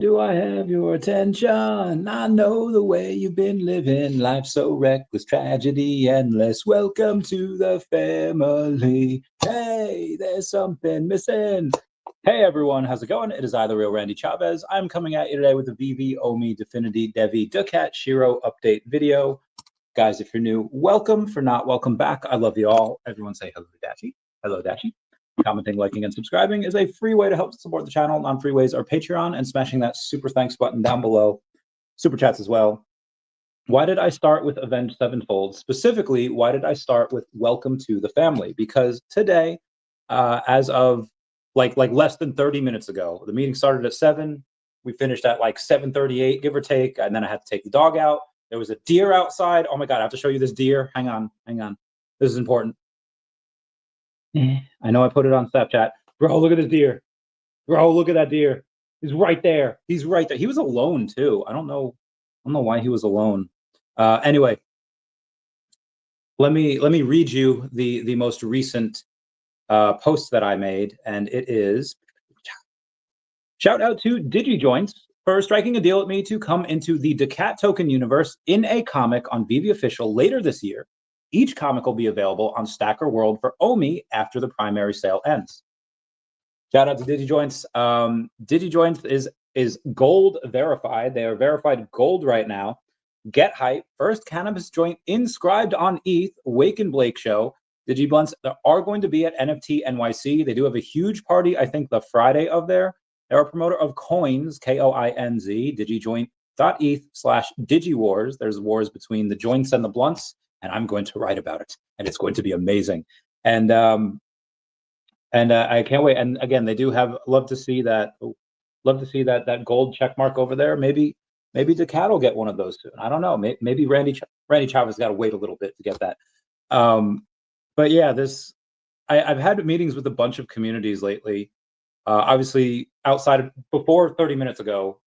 Do I have your attention? I know the way you've been living. Life so reckless, tragedy endless. Welcome to the family. Hey, there's something missing. Hey everyone, how's it going? It is I, the real Randy Chavez. I'm coming at you today with a VeVe, OMI, Definity, DEVVE, daCAT, Shiro update video. Guys, if you're new, welcome. For not, welcome back. I love you all. Everyone say hello to Dachi. Hello, Dachi. Commenting, liking, and subscribing is a free way to help support the channel. Non-free ways are Patreon and smashing that super thanks button down below. Super chats as well. Why did I start with Avenged Sevenfold? Specifically, why did I start with Welcome to the Family? Because today, as of like less than 30 minutes ago, the meeting started at 7. We finished at like 7:38, give or take, and then I had to take the dog out. There was a deer outside. Oh my God, I have to show you this deer. Hang on. This is important. I know I put it on Snapchat. Bro, look at this deer. Bro, look at that deer. He's right there. He's right there. He was alone too. I don't know why he was alone. Anyway, let me read you the most recent post that I made, and it is shout out to DigiJoints for striking a deal with me to come into the daCAT token universe in a comic on VeVe Official later this year. Each comic will be available on stackr World for OMI after the primary sale ends. Shout out to DigiJoints. DigiJoints is gold verified. They are verified gold right now. Get hype. First cannabis joint inscribed on ETH. Wake and Blake show. DigiBlunts are going to be at NFT NYC. They do have a huge party, I think, the Friday of there. They're a promoter of coins, Koinz, digijoint.eth/digiwars. There's wars between the joints and the blunts, and I'm going to write about it, and it's going to be amazing. And I can't wait. And again, they do have love to see that gold check mark over there. Maybe daCAT will get one of those soon. I don't know. Maybe Randy Chavez got to wait a little bit to get that. But yeah, I've had meetings with a bunch of communities lately. Obviously, before 30 minutes ago,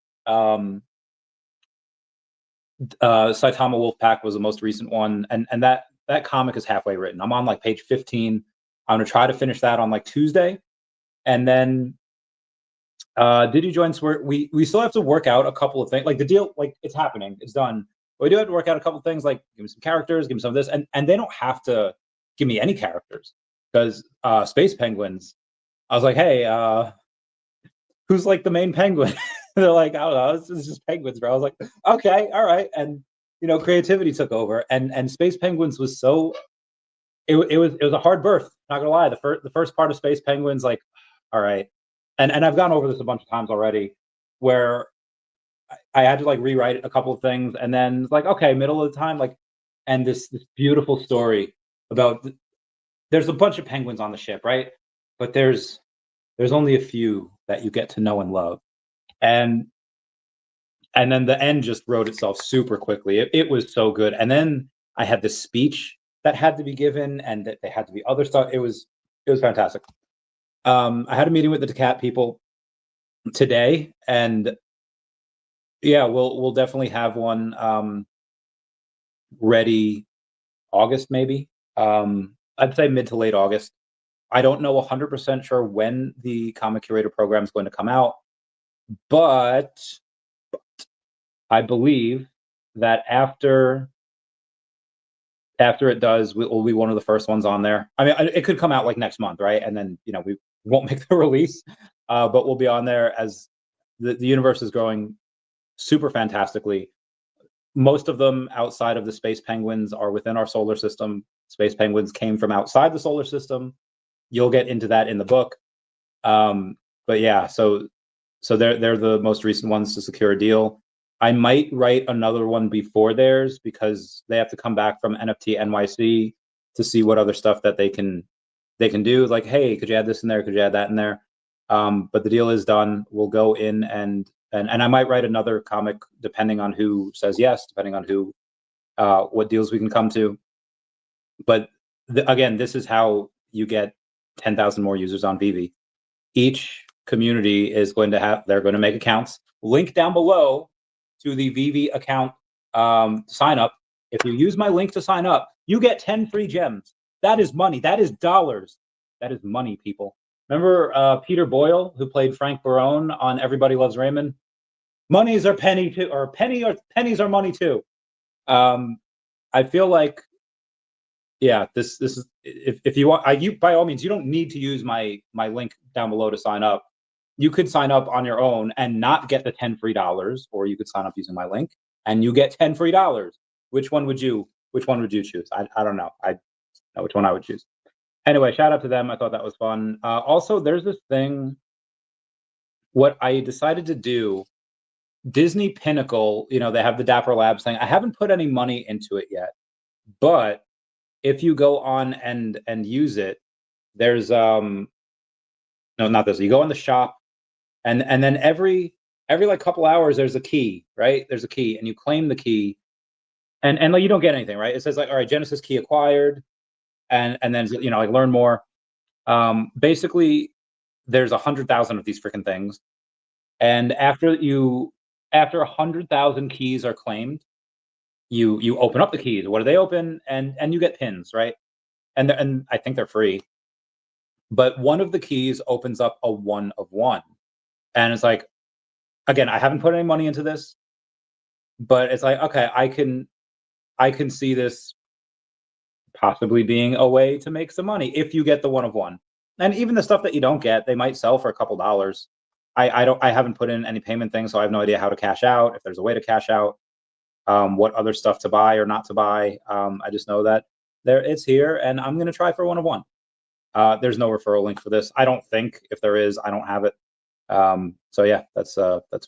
Saitama Wolfpack was the most recent one, and that comic is halfway written. I'm on like page 15. I'm gonna try to finish that on like Tuesday, and then DigiJoints we still have to work out a couple of things. Like the deal, like it's happening, it's done. But we do have to work out a couple of things, like give me some characters, give me some of this, and they don't have to give me any characters because Space Penguins. I was like, hey, who's like the main penguin? They're like, I don't know, it's just penguins, bro. I was like, okay, all right, and creativity took over, and Space Penguins was so. It was a hard birth. Not gonna lie, the first part of Space Penguins, like, all right, and I've gone over this a bunch of times already, where I had to like rewrite a couple of things, and then like, okay, middle of the time, like, and this beautiful story about there's a bunch of penguins on the ship, right? But there's only a few that you get to know and love, and then the end just wrote itself super quickly. It was so good, and then I had this speech that had to be given, and that they had to be other stuff. It was fantastic. I had a meeting with the daCAT people today, and yeah, we'll definitely have one ready August maybe. I'd say mid to late August. I don't know 100% sure when the comic curator program is going to come out, but I believe that after it does, we'll be one of the first ones on there. I mean, it could come out like next month, right? And then we won't make the release, but we'll be on there as the universe is growing super fantastically. Most of them outside of the Space Penguins are within our solar system. Space Penguins came from outside the solar system. You'll get into that in the book. But yeah, so they're the most recent ones to secure a deal. I might write another one before theirs because they have to come back from NFT NYC to see what other stuff that they can do. Like, hey, could you add this in there? Could you add that in there? But the deal is done. We'll go in and I might write another comic depending on who says yes, depending on who what deals we can come to. But again, this is how you get 10,000 more users on VeVe. Each community is going to they're going to make accounts. Link down below to the VeVe account sign up. If you use my link to sign up, you get 10 free gems. That is money. That is dollars. That is money, people. Remember Peter Boyle, who played Frank Barone on Everybody Loves Raymond? Monies are penny too, or pennies are money too. I feel like, yeah, this is, if you want, you by all means, you don't need to use my link down below to sign up. You could sign up on your own and not get the 10 free dollars, or you could sign up using my link and you get 10 free dollars. Which one would you choose? I don't know. I know which one I would choose. Anyway, shout out to them. I thought that was fun. Also, there's this thing, what I decided to do, Disney Pinnacle, you know, they have the Dapper Labs thing. I haven't put any money into it yet, but if you go on and use it, there's no, not this. You go in the shop, and then every like couple hours there's a key, right? There's a key, and you claim the key, and like you don't get anything, right? It says like, all right, Genesis key acquired, and then, you know, like learn more. Basically, there's 100,000 of these freaking things, and after 100,000 keys are claimed, you open up the keys. What do they open? And you get pins, right? And I think they're free. But one of the keys opens up a 1 of 1, and it's like, again, I haven't put any money into this, but it's like, okay, I can see this possibly being a way to make some money if you get the 1 of 1. And even the stuff that you don't get, they might sell for a couple dollars. I haven't put in any payment thing, so I have no idea how to cash out, if there's a way to cash out, what other stuff to buy or not to buy. I just know that it's here, and I'm gonna try for 1 of 1. There's no referral link for this. I don't think. If there is, I don't have it. So yeah, that's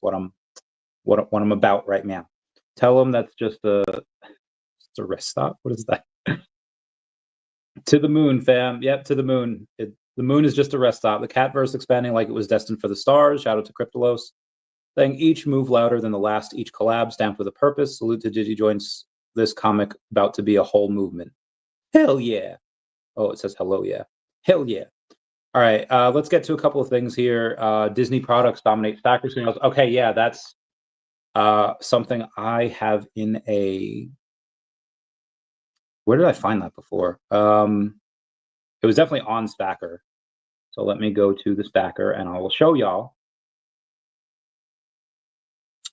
what I'm about right now. Tell them that's just a rest stop. What is that? To the moon, fam. Yep, to the moon. The moon is just a rest stop. The catverse expanding like it was destined for the stars. Shout out to Cryptolos. Saying each move louder than the last, each collab stamped with a purpose. Salute to DigiJoints. This comic about to be a whole movement. Hell yeah. Oh, it says hello, yeah. Hell yeah. All right, let's get to a couple of things here. Disney products dominate stackr sales. Okay, yeah, that's something I have in a... Where did I find that before? It was definitely on stackr. So let me go to the stackr and I will show y'all.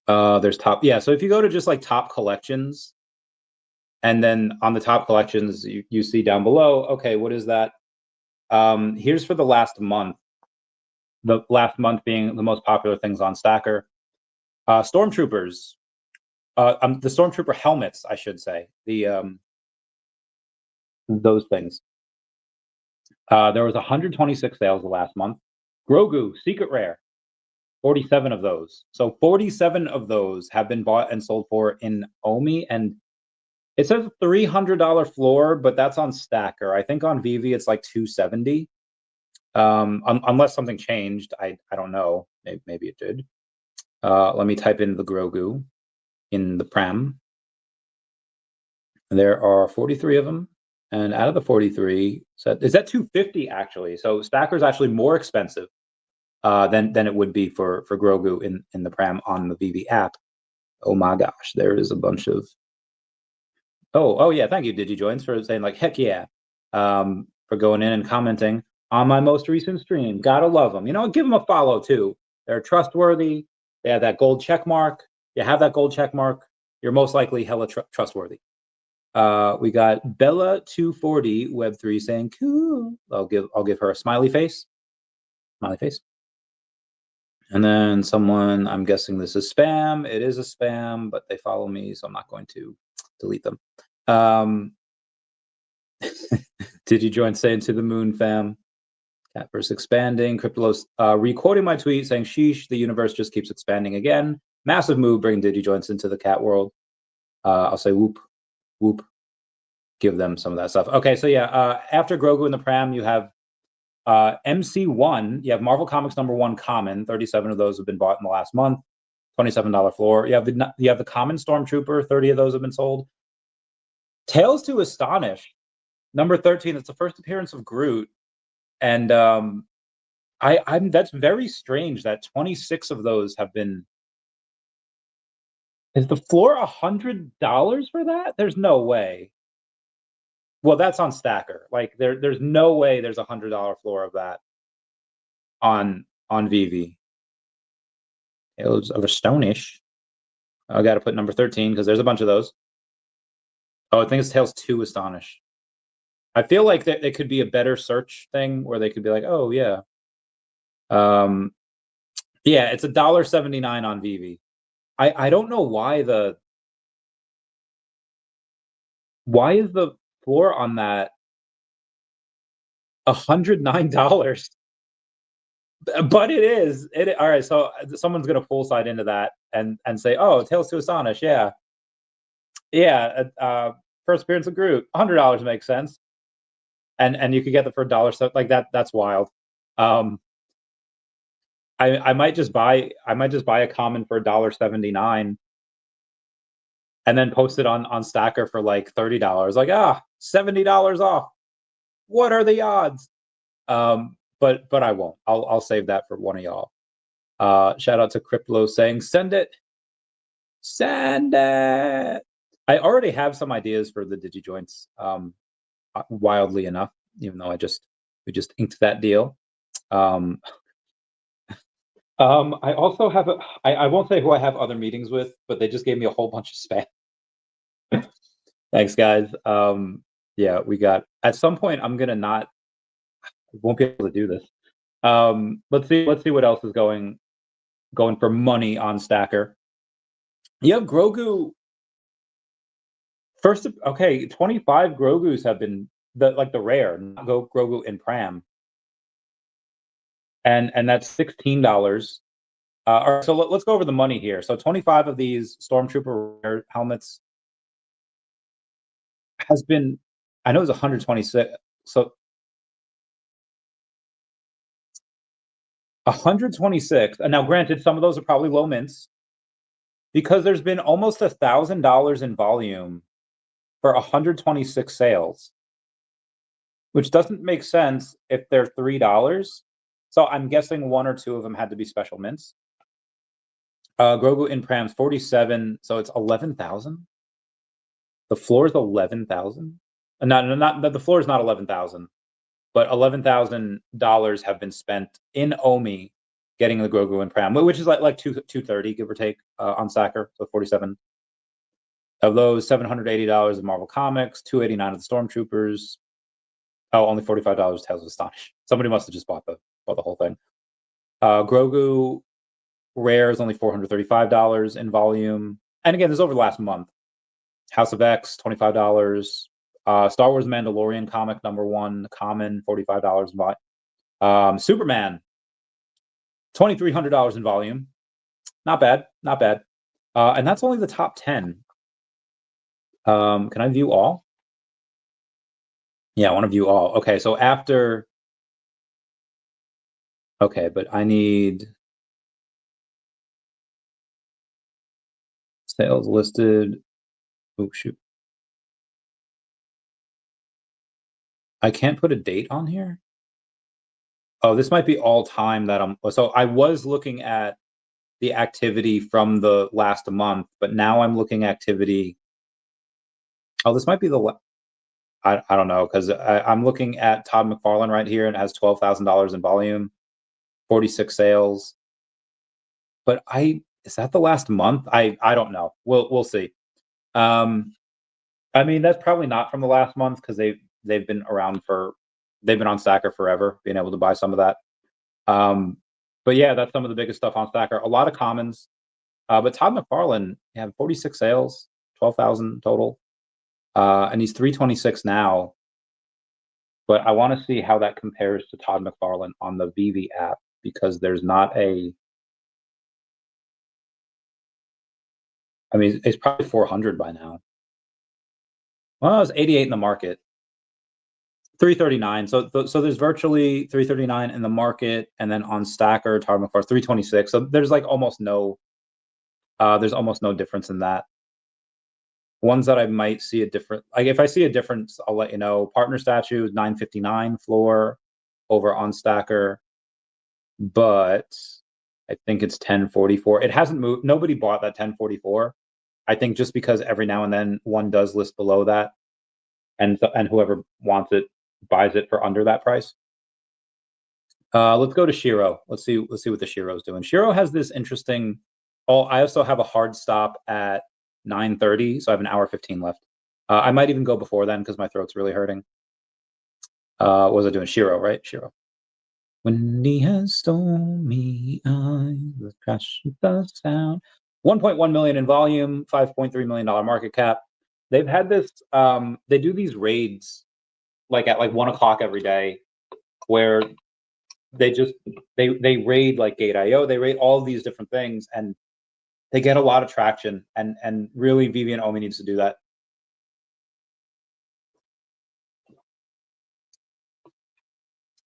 There's top, yeah, so if you go to just like top collections, and then on the top collections, you see down below, okay, what is that? Here's for the last month. The last month being the most popular things on stackr. Stormtroopers, the Stormtrooper helmets, I should say, the those things. There was 126 sales the last month. Grogu, secret rare, 47 of those. So 47 of those have been bought and sold for in OMI, and it says $300 floor, but that's on stackr. I think on VeVe it's like 270. Unless something changed, I don't know. Maybe it did. Let me type in the Grogu in the pram. There are 43 of them, and out of the 43, so is that 250 actually? So stackr is actually more expensive than it would be for Grogu in the pram on the VeVe app. Oh my gosh, there is a bunch of... Oh yeah, thank you, DigiJoins, for saying like heck yeah, for going in and commenting on my most recent stream. Gotta love them. You know, give them a follow too. They're trustworthy. They have that gold check mark. You have that gold check mark, you're most likely hella trustworthy. We got Bella240 Web3 saying cool. I'll give her a smiley face. Smiley face. And then someone, I'm guessing this is spam. It is a spam, but they follow me, so I'm not going to delete them. Did you join saying to the moon, fam? Catverse expanding. Cryptolos re-quoting my tweet saying, sheesh, the universe just keeps expanding again. Massive move bringing DigiJoints into the cat world. I'll say whoop, whoop. Give them some of that stuff. Okay, so yeah, after Grogu in the pram, you have MC1. You have Marvel Comics #1 common. 37 of those have been bought in the last month. $27 floor. You have the common Stormtrooper. 30 of those have been sold. Tales to Astonish, number 13. It's the first appearance of Groot, and that's very strange that 26 of those have been... Is the floor $100 for that? There's no way. Well, that's on stackr. Like there's no way there's $100 floor of that on VeVe. Tales of Astonish. I got to put number 13 because there's a bunch of those. Oh, I think it's Tales 2 Astonish. I feel like that it could be a better search thing where they could be like, oh yeah. Yeah, it's $1.79 on VeVe. I don't know why is the floor on that $109? But it is. All right, so someone's gonna poolside into that and say, oh, Tales to Astonish, yeah. Yeah, first appearance of Groot, $100 makes sense. And you could get them for $1, so like that's wild. I might just buy a common for $1.79 and then post it on stackr for like $30. Like, $70 off. What are the odds? But I won't. I'll save that for one of y'all. Shout out to Crypto saying, send it. Send it. I already have some ideas for the DigiJoints, wildly enough, even though we just inked that deal. I also have I won't say who I have other meetings with, but they just gave me a whole bunch of spam. Thanks, guys. Yeah, we got, at some point I'm gonna won't be able to do this. Let's see what else is going for money on stackr. Yeah, Grogu. First, okay, 25 Grogus have been the rare, not Grogu in Pram. And that's $16. All right, so let's go over the money here. So 25 of these Stormtrooper helmets has been, I know it's 126. So 126. And now, granted, some of those are probably low mints because there's been almost $1,000 in volume for 126 sales, which doesn't make sense if they're $3. So I'm guessing one or two of them had to be special mints. Grogu in Prams 47, so it's 11,000. The floor is 11,000. Not the floor is not 11,000, but $11,000 have been spent in OMI getting the Grogu in Pram, which is like 230 give or take on stackr. So 47 of those, $780 of Marvel Comics, $289 of the Stormtroopers. Oh, only $45 Tales of Astonish. Somebody must have just bought the whole thing. Grogu Rare is only $435 in volume. And again, this is over the last month. House of X, $25. Star Wars Mandalorian comic #1, common, $45 in volume. Superman, $2,300 in volume. Not bad, not bad. And that's only the top 10. Can I view all? Yeah, I want to view all. Okay, so after. Okay, but I need sales listed. Oh, shoot. I can't put a date on here. Oh, this might be all time that so I was looking at the activity from the last month, but now I'm looking activity. Oh, this might be I don't know, because I'm looking at Todd McFarlane right here, and it has $12,000 in volume, 46 sales. But is that the last month? I don't know. We'll see. I mean, that's probably not from the last month because they've been around they've been on stackr forever, being able to buy some of that. But yeah, that's some of the biggest stuff on stackr. A lot of commons. But Todd McFarlane had 46 sales, 12,000 total. And he's 326 now. But I want to see how that compares to Todd McFarlane on the VeVe app, because there's not a. I mean, it's probably 400 by now. Well, it's 88 in the market. 339. So there's virtually 339 in the market, and then on stackr, Todd McFarlane 326. So there's like almost no. There's almost no difference in that. Ones that I might see a different, like if I see a difference, I'll let you know. Partner statue 959 floor over on stackr, but I think it's 1044. It hasn't moved. Nobody bought that 1044. I think just because every now and then one does list below that, and whoever wants it buys it for under that price. Let's go to Shiro. Let's see what the Shiro is doing. Shiro has this interesting I also have a hard stop at 9:30, so I have an hour 15 left. I might even go before then because my throat's really hurting. What was I doing? Shiro, right? Shiro. When he has stormy eyes, the crash of the sound. 1.1 million in volume, $5.3 million market cap. They've had this. They do these raids like at like 1 o'clock every day, where they raid like Gate.io. They raid all these different things, and they get a lot of traction. And really, VeVe and OMI needs to do that.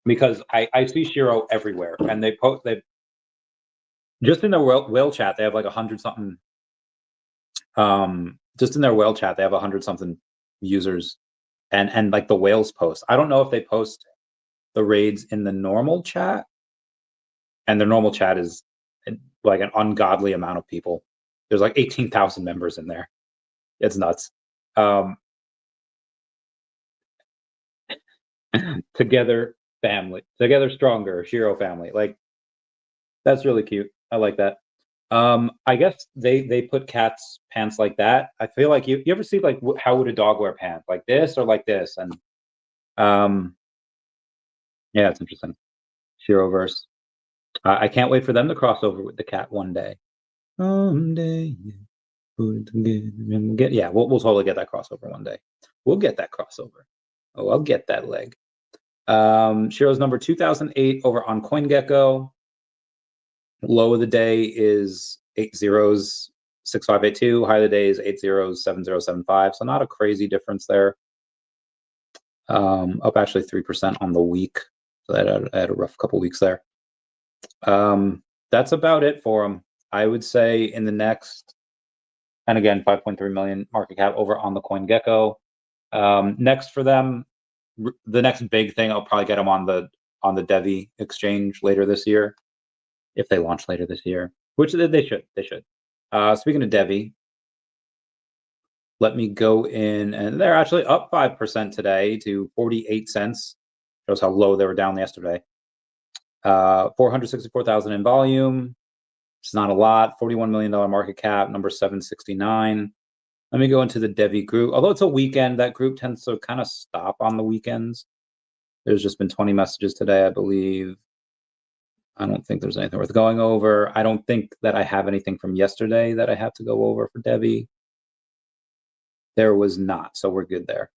Because I see Shiro everywhere, and they just in their whale chat, they have like 100 something. Just in their whale chat, they have 100 something users, and like the whales post. I don't know if they post the raids in the normal chat, and their normal chat is like an ungodly amount of people. There's like 18,000 members in there. It's nuts. Together family, together stronger, Shiro family. Like, that's really cute. I like that. I guess they put cats pants like that. I feel like you ever see like how would a dog wear pants, like this or like this? And yeah, it's interesting. Shiroverse. I can't wait for them to cross over with the cat one day. Someday, yeah, we'll totally get that crossover one day. We'll get that crossover. Oh, I'll get that leg. Shiro's number 2008 over on CoinGecko. Low of the day is 80s6582. High of the day is 80s7075. So not a crazy difference there. Up actually 3% on the week. So I had a rough couple weeks there. That's about it for them. I would say in the next, and again, 5.3 million market cap over on the CoinGecko. Next for them, the next big thing, I'll probably get them on the DEVVE exchange later this year, if they launch later this year, which they should. Speaking of DEVVE, let me go in, and they're actually up 5% today to 48 cents. Shows how low they were down yesterday. 464,000 in volume. It's not a lot. $41 million market cap, number 769. Let me go into the DEVVE group. Although it's a weekend, that group tends to kind of stop on the weekends. There's just been 20 messages today, I believe. I don't think there's anything worth going over. I don't think that I have anything from yesterday that I have to go over for DEVVE. There was not, so we're good there.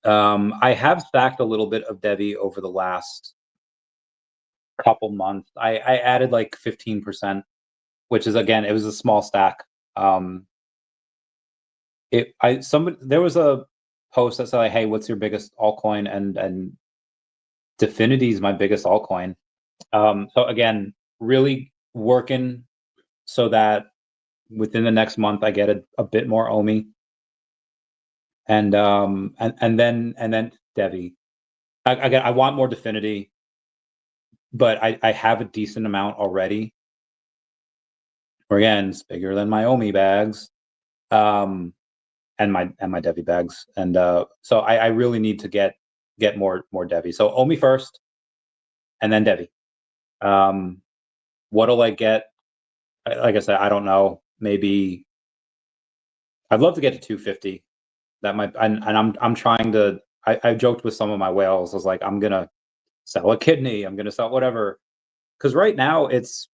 I have stacked a little bit of DEVVE over the last couple months. I added like 15%, which is, again, it was a small stack. There was a post that said like, hey, what's your biggest altcoin? And Definity is my biggest altcoin. So again, really working so that within the next month I get a bit more OMI, and then DEVVE. Again, I want more Definity, but I have a decent amount already. Again, it's bigger than my OMI bags, and my DEVVE bags, and so I really need to get more DEVVE. So OMI first, and then DEVVE. What'll I get? Like I said, I don't know. Maybe I'd love to get to 250. That might, and I'm trying to. I joked with some of my whales. I was like, I'm gonna sell a kidney. I'm gonna sell whatever. Because right now it's.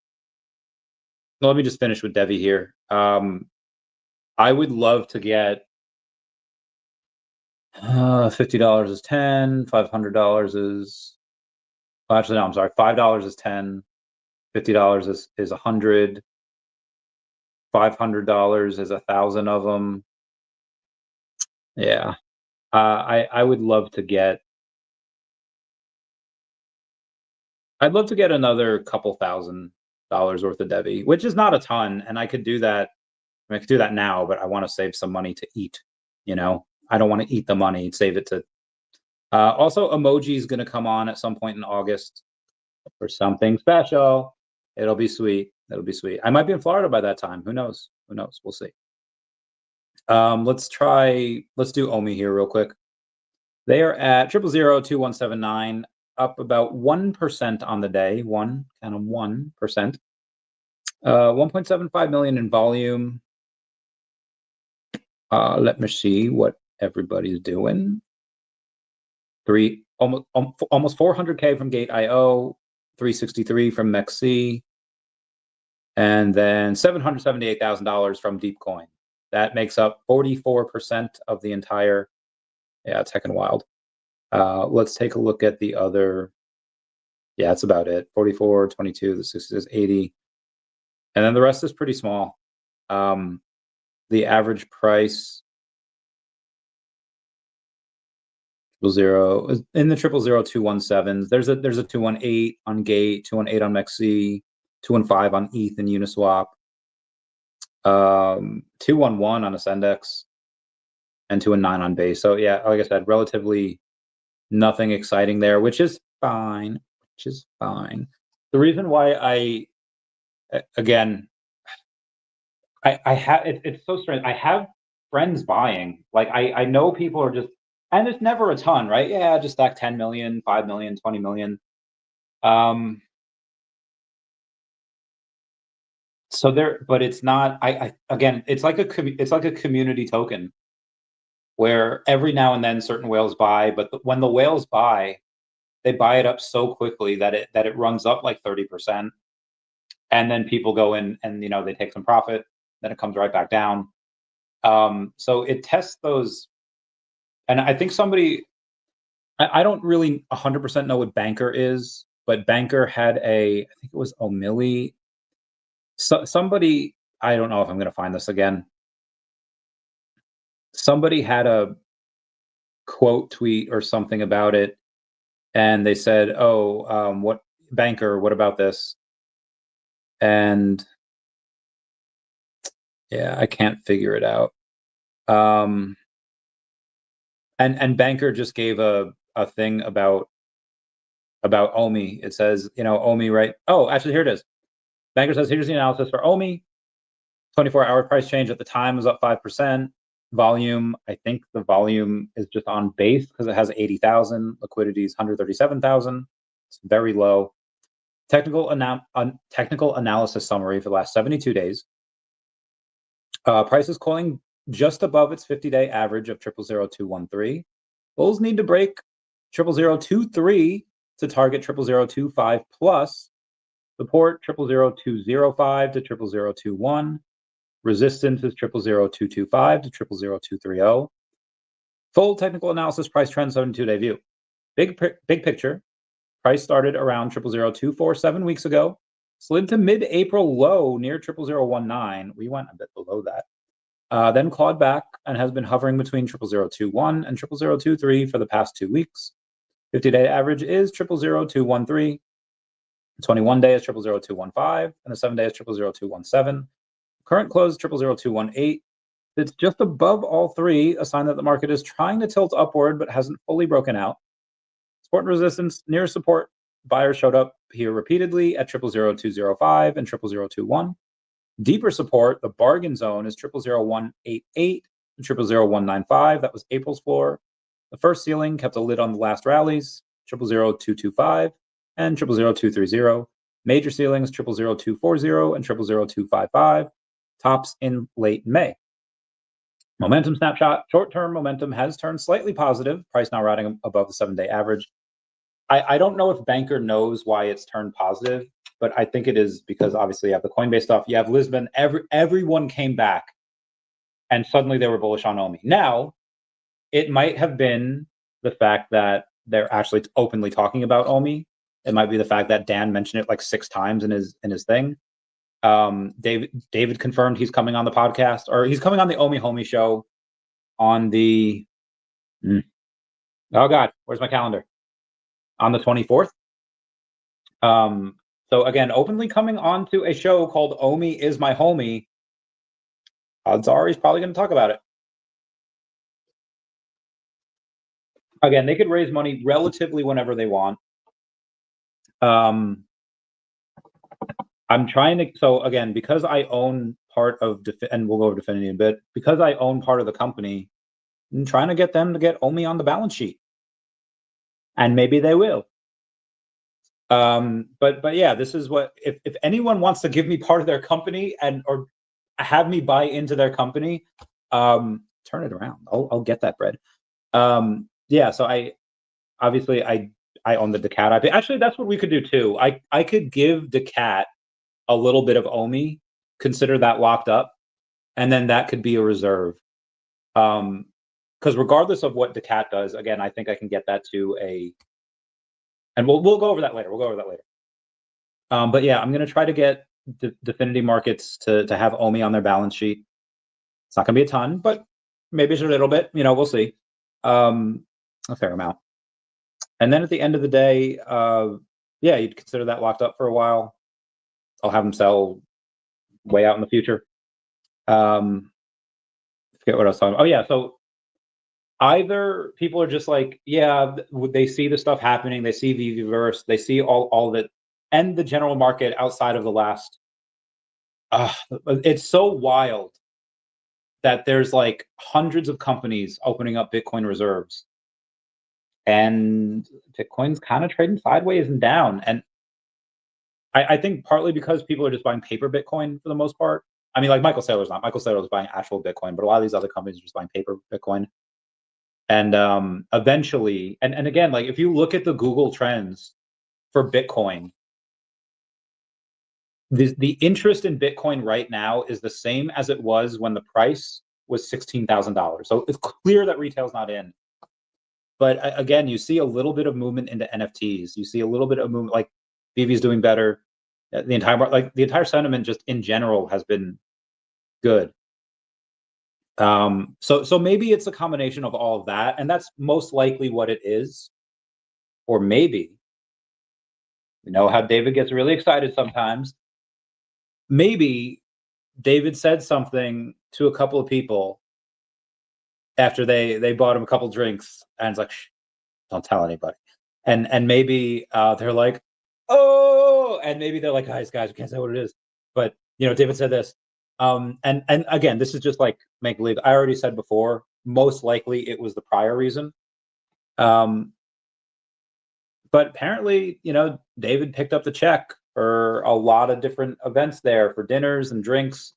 Well, let me just finish with DEVVE here. I would love to get $50 is 10, $500 is. Well, actually, no, I'm sorry. $5 is 10, $50 is 100. $500 is 1,000 of them. Yeah, I would love to get. I'd love to get another couple $1,000 worth of DEVVE, which is not a ton, and I could do that. I could do that now, but I want to save some money to eat. You know, I don't want to eat the money. Save it to. Also, emoji is going to come on at some point in August for something special. It'll be sweet. It'll be sweet. I might be in Florida by that time. Who knows? Who knows? We'll see. Let's do OMI here real quick. They are at 0002179, up about 1% on the day, 1%. 1.75 million in volume. Let me see what everybody's doing. Almost 400K from Gate.io, 363 from MEXC, and then $778,000 from DeepCoin. That makes up 44% of the entire. Yeah, it's heckin' wild. Let's take a look at the other. Yeah, that's about it. 44, 22, the 60 is 80. And then the rest is pretty small. The average price, 0 in the 000217s. There's a 218 on Gate, 218 on MEXC, 215 on ETH and Uniswap, 211 on Ascendex, and 219 on Base. So yeah, like I said, relatively nothing exciting there, which is fine. The reason why again, I have it's so strange. I have friends buying. Like I know people are just, and it's never a ton, right? Yeah, just stack 10 million, 5 million, 20 million. So there, but it's not. Again, it's like a community token where every now and then certain whales buy, but when the whales buy, they buy it up so quickly that it runs up like 30%, and then people go in and they take some profit, then it comes right back down. So it tests those, and I think I don't really 100% know what Banker is, but Banker had I think it was O'Milly. Somebody, I don't know if I'm going to find this again. Somebody had a quote tweet or something about it, and they said, "Oh, what Banker? What about this?" And yeah, I can't figure it out. And Banker just gave a thing about OMI. It says, OMI, right? Oh, actually, here it is. Banker says, here's the analysis for OMI. 24-hour price change at the time was up 5%. Volume, I think the volume is just on Base because it has 80,000. Liquidity is 137,000. It's very low. Technical analysis summary for the last 72 days. Price is calling just above its 50-day average of 0.00213. Bulls need to break 0.00023 to target 0.00025 plus. Support 0.00205 to 0.00021. Resistance is 0.00225 to 0.00230. Full technical analysis, price trend, 72-day view. Big picture. Price started around 0.00247 7 weeks ago, slid to mid-April low near 0.00019. We went a bit below that. Then clawed back and has been hovering between 0.00021 and 0.00223 for the past 2 weeks. 50-day average is 0.00213. 21-day is 0.00215, and the 7-day is 0.00217. Current close 0.00218. It's just above all three, a sign that the market is trying to tilt upward but hasn't fully broken out. Support and resistance, near support, buyers showed up here repeatedly at 0.00205 and 0.00221. Deeper support, the bargain zone, is 0.00188 and 0.00195. That was April's floor. The first ceiling kept a lid on the last rallies, 0.00225 and 0.00230. Major ceilings, 0.00240 and 0.00255. Tops in late May. Momentum snapshot. Short-term momentum has turned slightly positive. Price now riding above the 7-day average. I don't know if Banker knows why it's turned positive, but I think it is because obviously you have the Coinbase stuff. You have Lisbon. Everyone came back, and suddenly they were bullish on OMI. Now, it might have been the fact that they're actually openly talking about OMI. It might be the fact that Dan mentioned it like 6 times in his thing. David confirmed he's coming on the podcast, or he's coming on the OMI Homie show on the oh god, where's my calendar? On the 24th. So again, openly coming on to a show called OMI is my homie. Odds are he's probably going to talk about it. Again, they could raise money relatively whenever they want. I'm trying to, so again, because I own part of, and we'll go over Definity in a bit, because I own part of the company, I'm trying to get them to get OMI on the balance sheet. And maybe they will. But yeah, this is what, if anyone wants to give me part of their company or have me buy into their company, turn it around. I'll get that bread. Yeah, so I own the daCAT IP. Actually, that's what we could do too. I could give daCAT a little bit of OMI, consider that locked up, and then that could be a reserve. Because regardless of what daCAT does, again, I think I can get that to a, and we'll go over that later. We'll go over that later. But yeah, I'm gonna try to get Definity Markets to have OMI on their balance sheet. It's not gonna be a ton, but maybe it's a little bit. We'll see. A fair amount. And then at the end of the day, yeah, you'd consider that locked up for a while. I'll have them sell way out in the future. Forget what I was talking about. Oh yeah, so either people are just like, yeah, they see the stuff happening, they see VeVe, they see all of it, and the general market outside of the last. It's so wild that there's like hundreds of companies opening up Bitcoin reserves, and Bitcoin's kind of trading sideways and down. And I think partly because people are just buying paper Bitcoin for the most part. I mean, like Michael Saylor's not. Michael Saylor's buying actual Bitcoin, but a lot of these other companies are just buying paper Bitcoin. And eventually, and again, like if you look at the Google trends for Bitcoin, the interest in Bitcoin right now is the same as it was when the price was $16,000. So it's clear that retail's not in. But again, you see a little bit of movement into NFTs. You see a little bit of movement, like VeVe's doing better. The entire sentiment just in general has been good. So maybe it's a combination of all of that, and that's most likely what it is. Or maybe, you know how David gets really excited sometimes. Maybe David said something to a couple of people after they bought him a couple drinks, and it's like, shh, don't tell anybody. And maybe they're like, oh, and maybe they're like, guys, we can't say what it is. But David said this. And again, this is just like make believe. I already said before, most likely it was the prior reason. But apparently, David picked up the check for a lot of different events there, for dinners and drinks.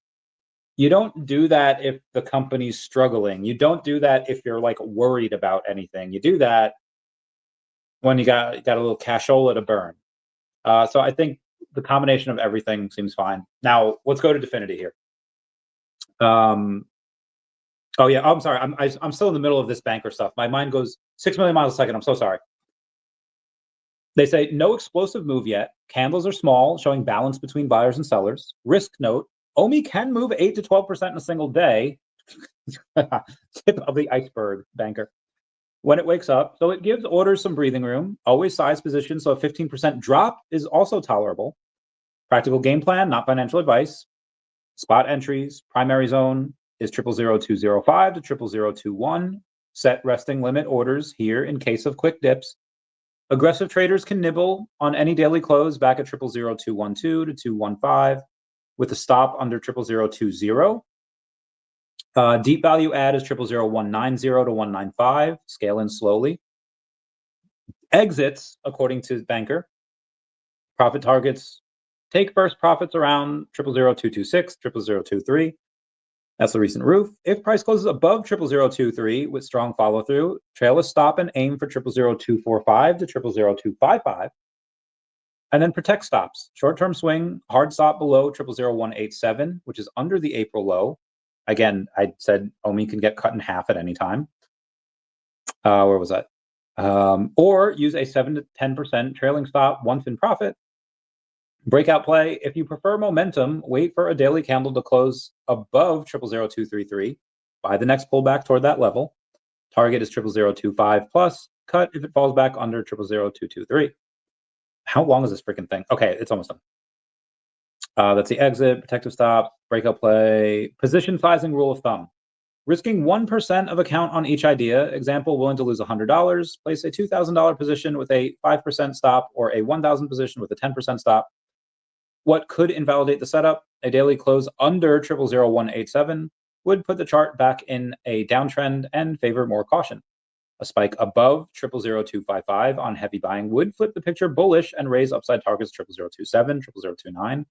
You don't do that if the company's struggling. You don't do that if you're like worried about anything. You do that when you got a little cashola to burn. So I think the combination of everything seems fine. Now let's go to Definity here. Oh yeah, I'm sorry. I'm still in the middle of this banker stuff. My mind goes 6 million miles a second. I'm so sorry. They say no explosive move yet. Candles are small, showing balance between buyers and sellers. Risk note: OMI can move 8 to 12% in a single day. Tip of the iceberg, banker. When it wakes up, so it gives orders some breathing room. Always size position, so a 15% drop is also tolerable. Practical game plan, not financial advice. Spot entries, primary zone is 000205 to 000221. Set resting limit orders here in case of quick dips. Aggressive traders can nibble on any daily close back at 000212 to 215 with a stop under 00020. Deep value add is 00190 to 195. Scale in slowly. Exits, according to banker, profit targets. Take first profits around 000226, 000223. That's the recent roof. If price closes above 000223 with strong follow through, trail a stop and aim for 000245 to 000255. And then protect stops. Short-term swing, hard stop below 000187, which is under the April low. Again, I said OMI can get cut in half at any time. Where was that? Or use a 7 to 10% trailing stop once in profit. Breakout play. If you prefer momentum, wait for a daily candle to close above 000233. Buy the next pullback toward that level. Target is 000225 plus. Cut if it falls back under 000223. How long is this freaking thing? Okay, it's almost done. That's the exit, protective stop, breakout play, position sizing rule of thumb. Risking 1% of account on each idea. Example, willing to lose $100. Place a $2,000 position with a 5% stop or a 1,000 position with a 10% stop. What could invalidate the setup? A daily close under 000187 would put the chart back in a downtrend and favor more caution. A spike above 000255 on heavy buying would flip the picture bullish and raise upside targets 0027, 0029.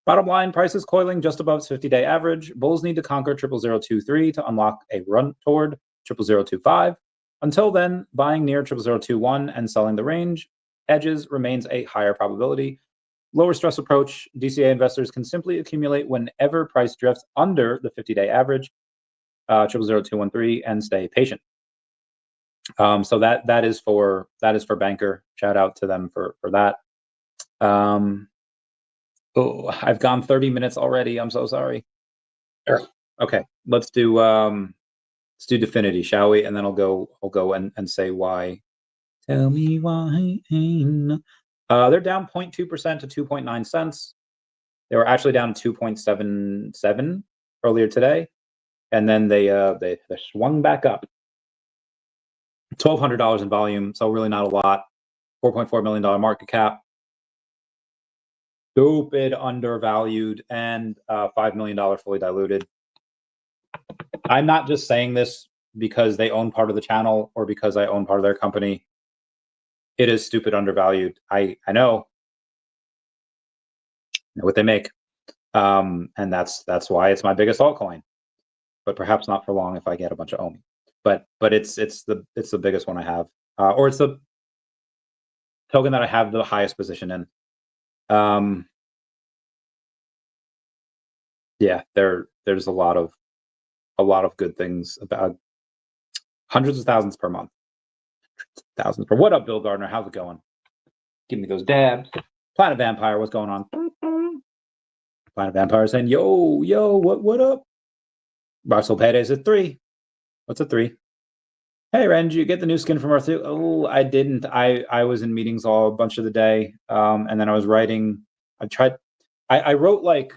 Bottom line, prices coiling just above its 50-day average. Bulls need to conquer 0023 to unlock a run toward 0025. Until then, buying near 0021 and selling the range edges remains a higher probability. Lower stress approach, DCA investors can simply accumulate whenever price drifts under the 50-day average, 000213, and stay patient. So that is for Banker. Shout out to them for that. Oh, I've gone 30 minutes already. I'm so sorry. Okay, let's do Definity, shall we? And then I'll go and say why. Tell me why. They're down 0.2% to 2.9 cents. They were actually down 2.77 earlier today, and then they swung back up. $1,200 in volume, so really not a lot. $4.4 million market cap. Stupid undervalued, and $5 million fully diluted. I'm not just saying this because they own part of the channel or because I own part of their company. It is stupid undervalued. I know what they make, and that's why it's my biggest altcoin. But perhaps not for long if I get a bunch of OMI. But it's the biggest one I have, or it's the token that I have the highest position in. Yeah, there's a lot of good things about hundreds of thousands per month. Thousands per. What up, Bill Gardner? How's it going? Give me those dabs. Planet Vampire, what's going on? Planet Vampire saying, yo, what up? Russell Paydays at 3. What's a 3? Hey, Ren, did you get the new skin from Earth 2? Oh, I didn't. I was in meetings a bunch of the day, and then I was writing. I wrote like,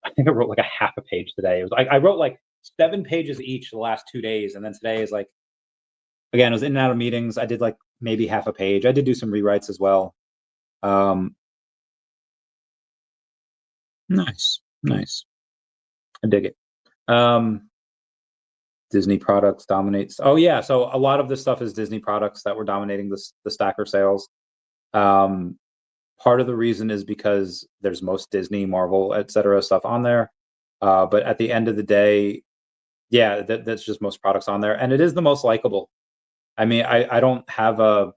I think I wrote like a half a page today. It was like I wrote like 7 pages each the last 2 days, and then today is like, again, I was in and out of meetings. I did like maybe half a page. I did do some rewrites as well. Nice. I dig it. Disney products dominates. Oh yeah, so a lot of this stuff is Disney products that were dominating the stackr sales. Part of the reason is because there's most Disney, Marvel, etc. stuff on there. But at the end of the day, yeah, that's just most products on there, and it is the most likable. I mean, I don't have a.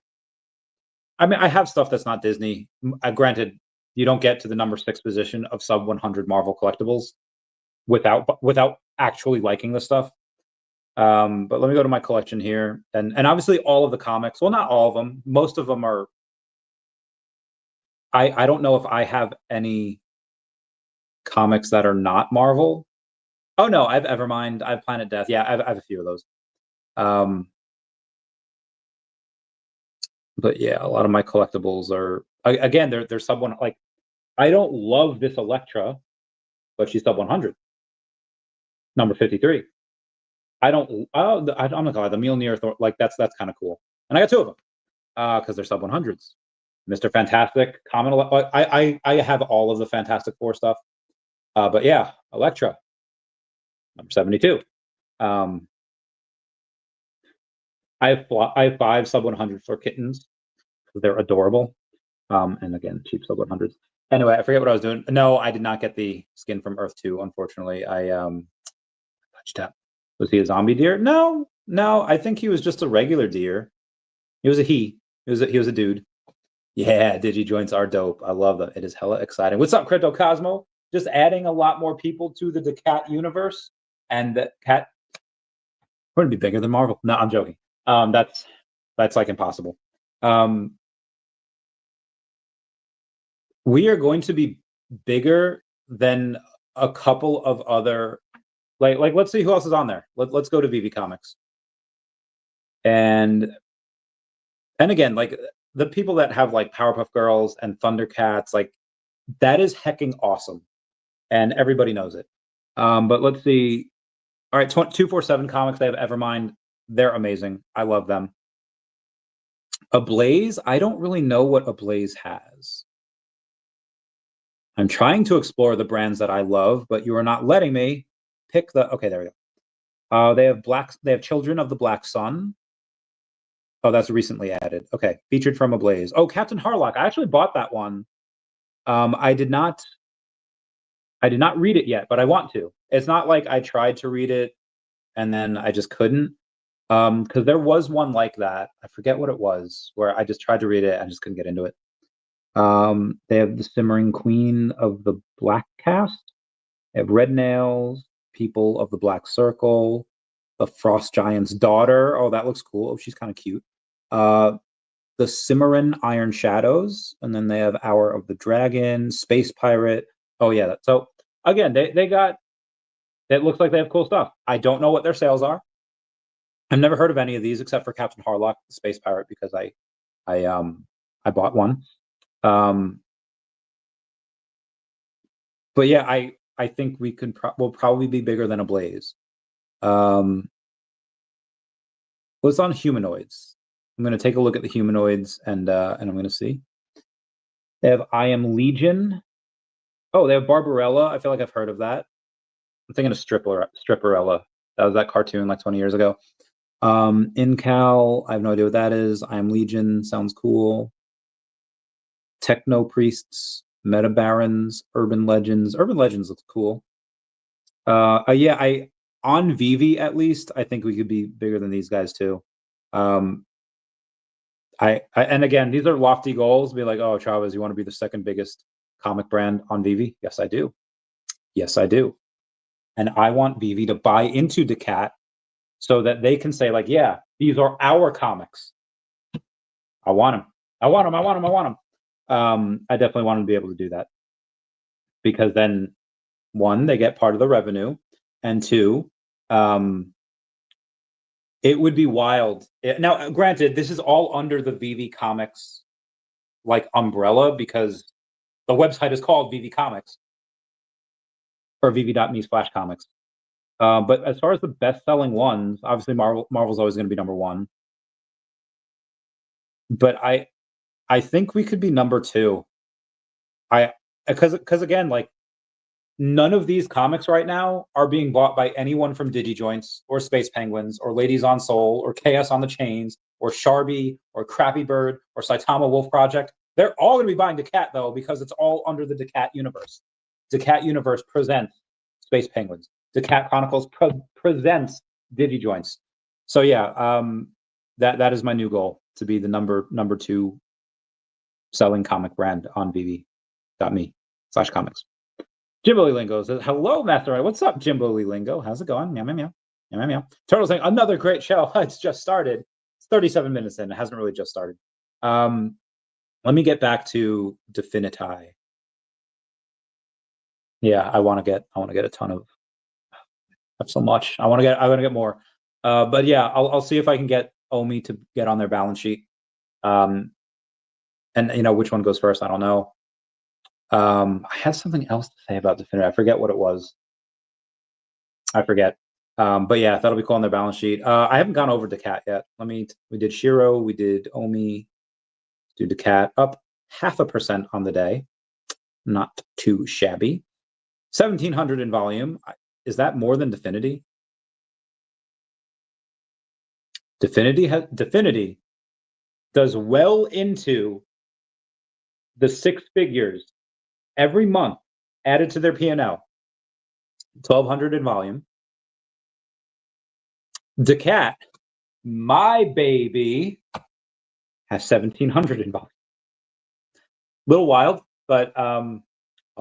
I mean, I have stuff that's not Disney. Granted, you don't get to the number 6 position of sub 100 Marvel collectibles without actually liking the stuff. But let me go to my collection here, and obviously all of the comics. Well, not all of them. Most of them are. I don't know if I have any comics that are not Marvel. Oh no, I have Evermind. I have Planet Death. Yeah, I have a few of those. But yeah, a lot of my collectibles are, again, they're sub 1. Like, I don't love this Elektra, but she's sub 100. Number 53. I don't. Oh, I'm not gonna lie. The Mjolnir, like that's kind of cool. And I got 2 of them because they're sub 100s. Mr. Fantastic, Common. I have all of the Fantastic Four stuff. But yeah, Elektra, number 72. I have 5 sub 100 for kittens. They're adorable. And again, cheap sub 100s. Anyway, I forget what I was doing. No, I did not get the skin from Earth 2, unfortunately. I touched up. Was he a zombie deer? No. I think he was just a regular deer. He was a he. He was a dude. Yeah, Digijoints are dope. I love them. It is hella exciting. What's up, Crypto Cosmo? Just adding a lot more people to the daCAT universe, and the cat. We're gonna be bigger than Marvel. No, I'm joking. That's like impossible. We are going to be bigger than a couple of other, like let's see who else is on there. Let's go to VeVe Comics, and again, like the people that have like Powerpuff Girls and Thundercats, like that is hecking awesome, and everybody knows it. But let's see. All right, 247 Comics. They have Evermind. They're amazing. I love them. Ablaze. I don't really know what Ablaze has. I'm trying to explore the brands that I love, but you are not letting me pick the. Okay, there we go. They have Children of the Black Sun. Oh, that's recently added. Okay, featured from Ablaze. Oh, Captain Harlock. I actually bought that one. I did not read it yet, but I want to. It's not like I tried to read it and then I just couldn't. Because there was one like that. I forget what it was, where I just tried to read it and just couldn't get into it. They have the Simmering Queen of the Black Cast. They have Red Nails, People of the Black Circle, the Frost Giant's Daughter. Oh, that looks cool. Oh, she's kind of cute. The Cimarron Iron Shadows, and then they have Hour of the Dragon, Space Pirate. Oh yeah. So again, they got. It looks like they have cool stuff. I don't know what their sales are. I've never heard of any of these except for Captain Harlock, the Space Pirate, because I bought one. But yeah, I think we'll probably be bigger than Ablaze. Well, it's on humanoids. I'm going to take a look at the humanoids and I'm going to see. They have I Am Legion. Oh, they have Barbarella. I feel like I've heard of that. I'm thinking of Stripperella. That was that cartoon like 20 years ago. Incal, I have no idea what that is. I Am Legion sounds cool. Techno Priests, Meta Barons, Urban Legends. Urban Legends looks cool. Yeah, on VeVe at least, I think we could be bigger than these guys too. And again, these are lofty goals. Be like, oh, Chavez, you want to be the second biggest comic brand on VeVe? Yes, I do. Yes, I do. And I want VeVe to buy into daCAT so that they can say, like, yeah, these are our comics. I want them. I want them. I want them. I want them. I definitely want them to be able to do that, because then, one, they get part of the revenue, and two, it would be wild. Now, granted, this is all under the VeVe Comics like umbrella, because the website is called VeVe Comics, or vv.me/comics. But as far as the best-selling ones, obviously Marvel's always going to be number one. But I think we could be number two. Because again, like, none of these comics right now are being bought by anyone from DigiJoints or Space Penguins or Ladies on Soul or Chaos on the Chains or Sharby or Crappy Bird or Saitama Wolf Project. They're all going to be buying daCAT, though, because it's all under the daCAT universe. daCAT universe presents Space Penguins. daCAT Chronicles presents DigiJoints. So yeah, that is my new goal, to be the number two selling comic brand on vv.me/comics. Jimbo Lingo says, hello, Master. What's up, Jimbo Lingo? How's it going? Meow, meow, meow. Meow, meow, meow. Turtle saying, another great show. It's just started. It's 37 minutes in. It hasn't really just started. Let me get back to Definity. Yeah, I want to get a ton of so much. I want to get more. But yeah, I'll see if I can get OMI to get on their balance sheet. And which one goes first, I don't know. I had something else to say about Definity. I forget what it was. I forget. But yeah, that'll be cool on their balance sheet. I haven't gone over daCAT yet. We did Shiro, we did OMI, do daCAT, up 0.5% on the day. Not too shabby. 1,700 in volume. Is that more than Definity? Definity does well into the 6 figures every month added to their P&L. 1,200 in volume. daCAT, my baby, has 1,700 in volume. Little wild, but I'll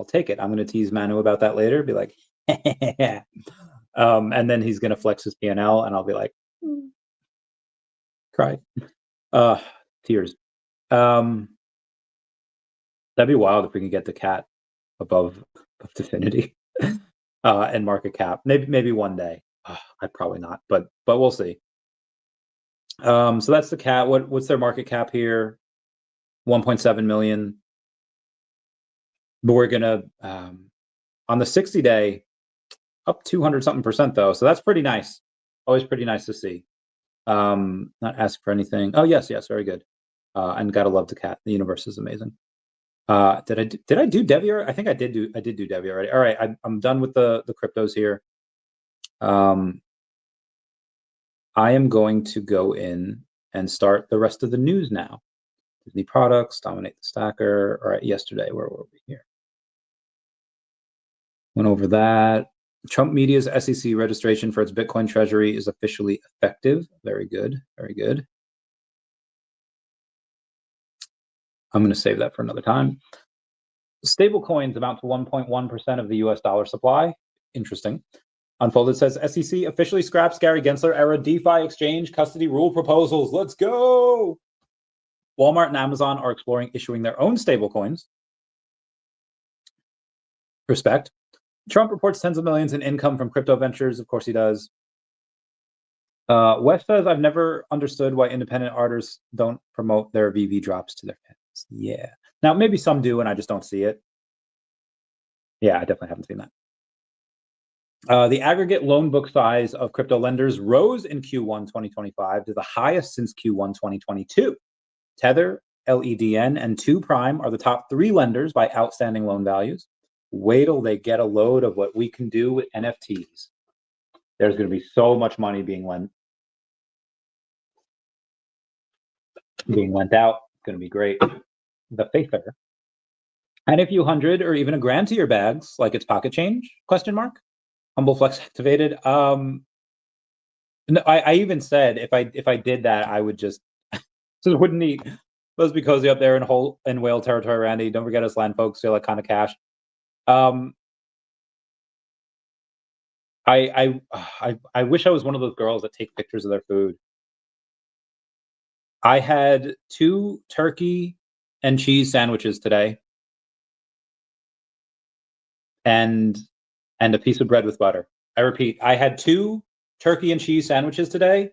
take it. I'm going to tease Manu about that later. Be like, and then he's going to flex his P&L, and I'll be like, cry, tears. That'd be wild if we can get daCAT above Definity and market cap. Maybe one day. I'd probably not, but we'll see. So that's daCAT. What's their market cap here? 1.7 million. But we're gonna on the 60-day up 200-something% though, so that's pretty nice. Always pretty nice to see. Not ask for anything. Oh yes, very good. And gotta love daCAT. The universe is amazing. Did I do DEVVE? I think I did do DEVVE already. All right, I'm done with the cryptos here. I am going to go in and start the rest of the news now. Disney products dominate the stackr. All right, yesterday, where were we here? Went over that. Trump Media's SEC registration for its Bitcoin treasury is officially effective. Very good, very good. I'm going to save that for another time. Stable coins amount to 1.1% of the US dollar supply. Interesting. Unfolded says SEC officially scraps Gary Gensler era DeFi exchange custody rule proposals. Let's go. Walmart and Amazon are exploring issuing their own stablecoins. Respect. Trump reports tens of millions in income from crypto ventures. Of course he does. West says, I've never understood why independent artists don't promote their VeVe drops to their fans. Yeah. Now, maybe some do, and I just don't see it. Yeah, I definitely haven't seen that. The aggregate loan book size of crypto lenders rose in Q1 2025 to the highest since Q1 2022. Tether, LEDN, and 2 Prime are the top 3 lenders by outstanding loan values. Wait till they get a load of what we can do with NFTs. There's going to be so much money being lent out. It's going to be great. The Faither. And a few hundred or even $1,000 to your bags, like it's pocket change? Question mark. Humble Flex activated. No, I even said if I did that, I would just wouldn't eat. Let's be cozy up there in whale territory, Randy. Don't forget us land folks feel like kind of cash. I wish I was one of those girls that take pictures of their food. I had 2 turkey and cheese sandwiches today, and a piece of bread with butter. I repeat, I had 2 turkey and cheese sandwiches today,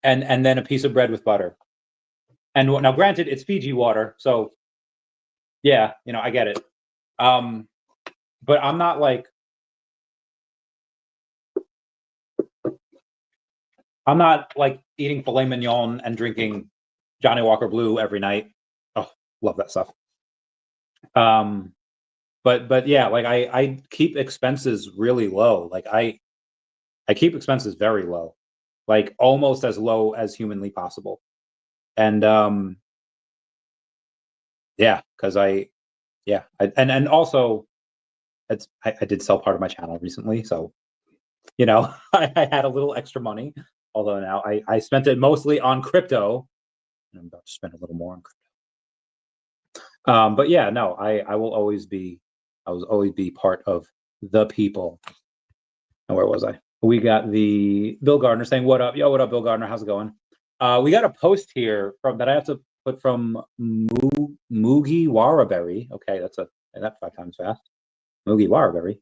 and then a piece of bread with butter. And now, granted, it's Fiji water, so yeah, I get it. But I'm not like eating filet mignon and drinking Johnny Walker Blue every night. Oh, love that stuff. But yeah, like I keep expenses really low. Like I keep expenses very low, like almost as low as humanly possible. And yeah, because and also I did sell part of my channel recently, so I had a little extra money. Although now I spent it mostly on crypto, and I'm about to spend a little more on crypto. But yeah, no, I will always be part of the people. And where was I? We got the Bill Gardner saying, "What up, yo? What up, Bill Gardner? How's it going?" We got a post here that I have to put from Moogie Waraberry. Okay, that's 5 times fast. Moogie Waraberry.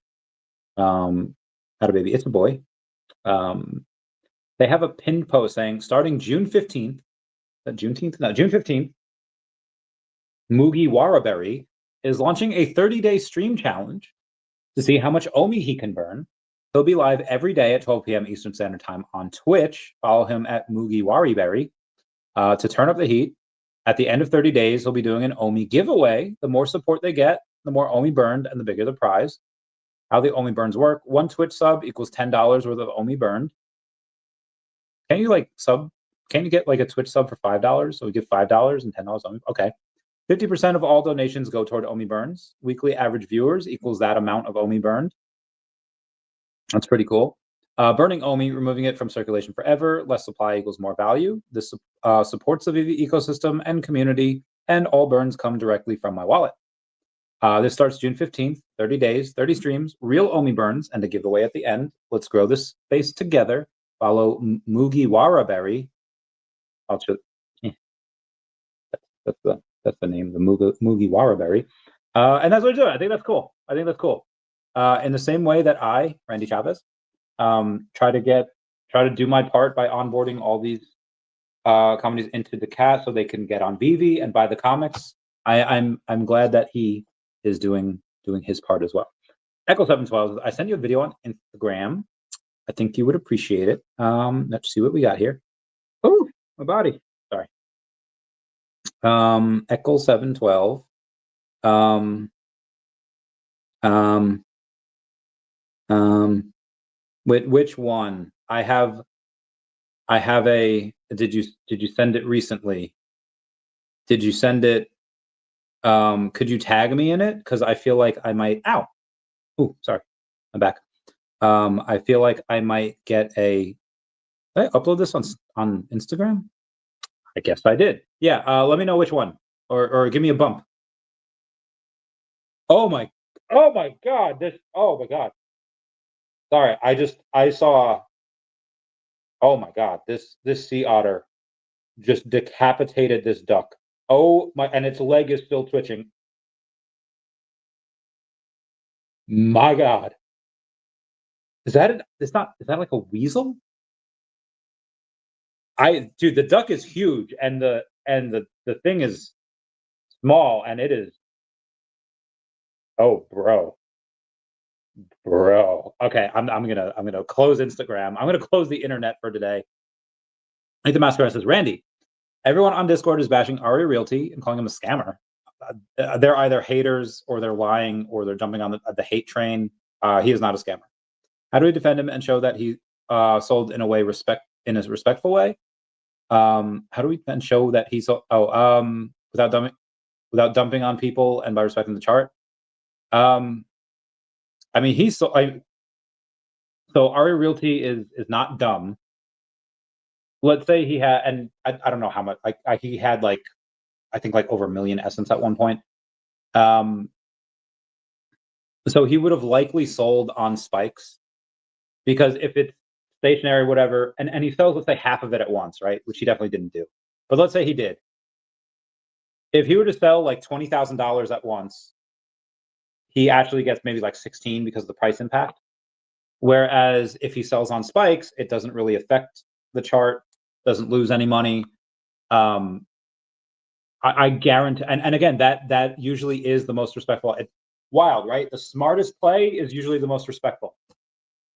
Had a baby. It's a boy. They have a pinned post saying, starting June 15th. June 15th. Moogie Waraberry is launching a 30-day stream challenge to see how much OMI he can burn. He'll be live every day at 12 p.m. Eastern Standard Time on Twitch. Follow him at Moogie Waraberry to turn up the heat. At the end of 30 days, he'll be doing an OMI giveaway. The more support they get, the more OMI burned, and the bigger the prize. How the OMI burns work: 1 Twitch sub equals $10 worth of OMI burned. Can you get like a Twitch sub for $5? So we give $5 and $10 OMI. Okay. 50% of all donations go toward OMI burns. Weekly average viewers equals that amount of OMI burned. That's pretty cool. Burning OMI, removing it from circulation forever. Less supply equals more value. This supports the VeVe ecosystem and community, and all burns come directly from my wallet. This starts June 15th, 30 days, 30 streams, real OMI burns, and a giveaway at the end. Let's grow this space together. Follow Moogie Waraberry. That's the name, the Moogie Waraberry. And that's what I do. I think that's cool. In the same way that I, Randy Chavez, try to do my part by onboarding all these companies into daCAT so they can get on VeVe and buy the comics. I'm glad that he is doing his part as well. Echo712, I sent you a video on Instagram. I think you would appreciate it. Let's see what we got here. Oh, my body. Sorry. Echo712. Which one? I have I have a. Did you send it recently? Did you send it? Could you tag me in it? Because I feel like I might. Ow. Ooh, sorry. I'm back. I feel like I might get a. Did I upload this on Instagram? I guess I did. Yeah. Let me know which one, or give me a bump. Oh my God. Oh my God. Sorry. I saw. Oh my God. This sea otter just decapitated this duck. Oh my, and its leg is still twitching. My God. Is that it? It's not. Is that like a weasel? Dude, the duck is huge, and the thing is small, and it is. Oh, bro. Okay, I'm gonna close Instagram. I'm gonna close the internet for today. Like the Masquerade says, Randy, everyone on Discord is bashing Ari Realty and calling him a scammer. They're either haters or they're lying or they're jumping on the hate train. He is not a scammer. How do we defend him and show that he sold in a respectful way? How do we then show that he sold? Without dumping on people and by respecting the chart. I mean, so Ari Realty is not dumb. Let's say he had, and I don't know how much. He had like, I think like over 1 million essence at one point. So he would have likely sold on spikes, because if it's stationary, whatever, and he sells, let's say, half of it at once, right? Which he definitely didn't do. But let's say he did. If he were to sell like $20,000 at once, he actually gets maybe like 16 because of the price impact. Whereas if he sells on spikes, it doesn't really affect the chart, doesn't lose any money. I guarantee, and again, that usually is the most respectful. It's wild, right? The smartest play is usually the most respectful.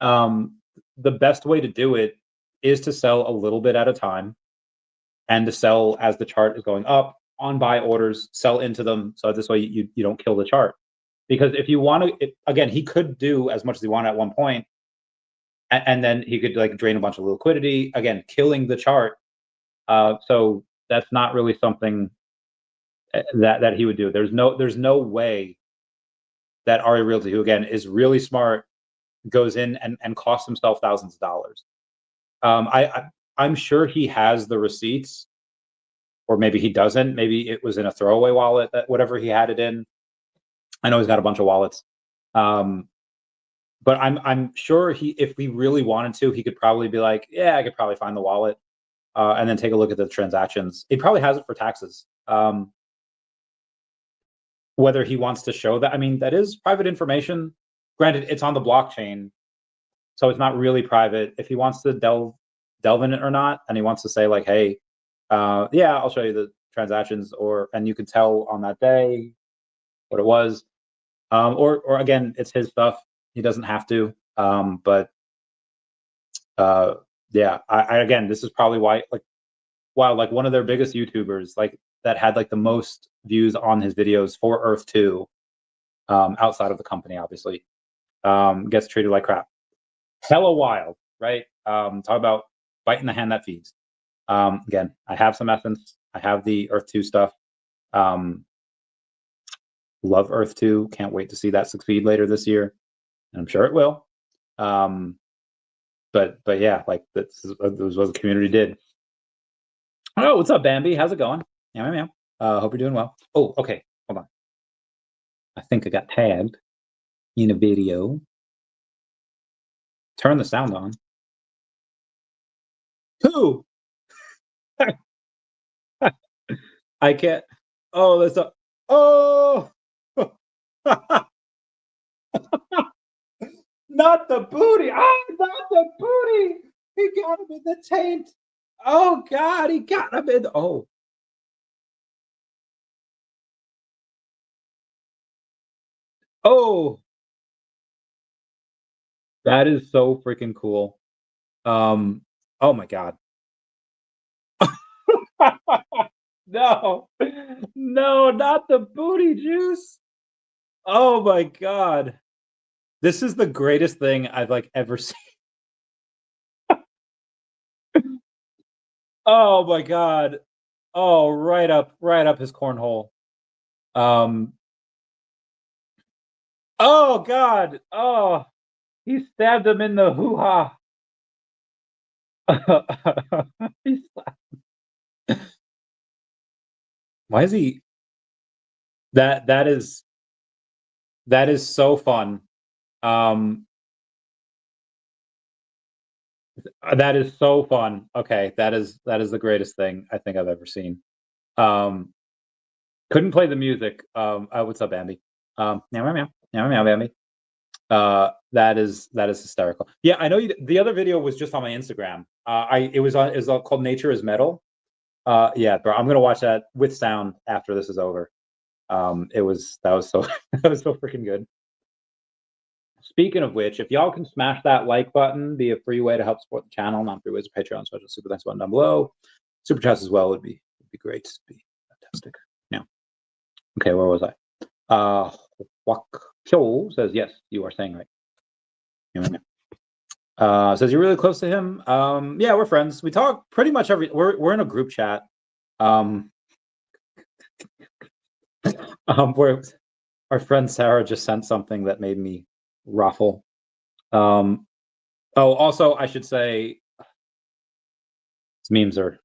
The best way to do it is to sell a little bit at a time, and to sell as the chart is going up on buy orders, sell into them, so this way you don't kill the chart. Because if you want to, again, he could do as much as he wanted at one point, and then he could like drain a bunch of liquidity, again, killing the chart. So that's not really something that he would do. There's no way that Ari Realty, who again is really smart, goes in and costs himself thousands of dollars. I'm sure he has the receipts, or maybe he doesn't. Maybe it was in a throwaway wallet, that whatever he had it in. I know he's got a bunch of wallets. But I'm sure if we really wanted to, he could probably be like, yeah, I could probably find the wallet, and then take a look at the transactions. He probably has it for taxes. Whether he wants to show that, I mean, that is private information. Granted, it's on the blockchain, so it's not really private. If he wants to delve in it or not, and he wants to say like, hey, yeah, I'll show you the transactions, and you can tell on that day what it was, or again, it's his stuff. He doesn't have to. But yeah, I again, this is probably why, like, wow, like one of their biggest YouTubers, like that had like the most views on his videos for Earth 2, outside of the company, obviously, gets treated like crap. Hella wild, right? Talk about biting the hand that feeds. Again, I have some essence. I have the Earth 2 stuff. Love Earth 2. Can't wait to see that succeed later this year, and I'm sure it will. But yeah, like this was what the community did. Oh, what's up, Bambi? How's it going? Yeah. Hope you're doing well. Oh, okay. Hold on. I think I got tagged in a video. Turn the sound on. Who? I can't. Oh, that's a. Oh. Not the booty. Oh, not the booty. He got him in the taint. Oh God, he got him in. Oh. Oh. That is so freaking cool. Oh my God. No, no, not the booty juice. Oh my God. This is the greatest thing I've like ever seen. Oh my God. Oh, right up his cornhole. Oh God. Oh, he stabbed him in the hoo-ha. He Why is he that that is so fun. Um, that is so fun. Okay, that is the greatest thing I think I've ever seen. Um, couldn't play the music. What's up, Bambi? Meow meow meow meow meow Bambi. That is hysterical. Yeah, I know you. The other video was just on my Instagram. It was called Nature is Metal. Yeah, bro, I'm gonna watch that with sound after this is over. That was so that was so freaking good. Speaking of which, if y'all can smash that like button, be a free way to help support the channel, non-free ways of Patreon, special super thanks button down below. Super chats as well would be great. It'd be fantastic. Yeah. Okay, where was I? Wak Kyo says yes, you are saying right. Says you're really close to him. Yeah, we're friends. We talk pretty much we're in a group chat. Where our friend Sarah just sent something that made me ruffle. Oh, also I should say memes are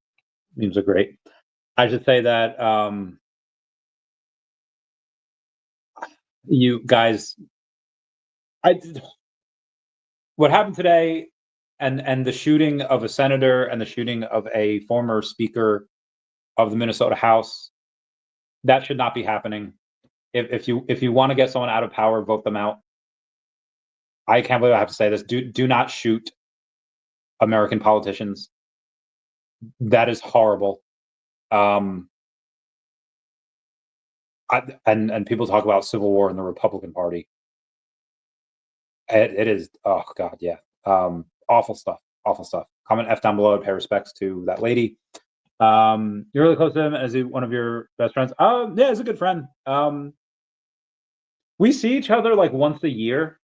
great. I should say that you guys, what happened today, and the shooting of a senator and the shooting of a former speaker of the Minnesota House, that should not be happening. If you want to get someone out of power, vote them out. I can't believe I have to say this. Do not shoot American politicians. That is horrible. And people talk about civil war in the Republican Party. It is, oh God, yeah. Awful stuff. Awful stuff. Comment F down below and pay respects to that lady. You're really close to him. Is he one of your best friends? Yeah, he's a good friend. We see each other like once a year.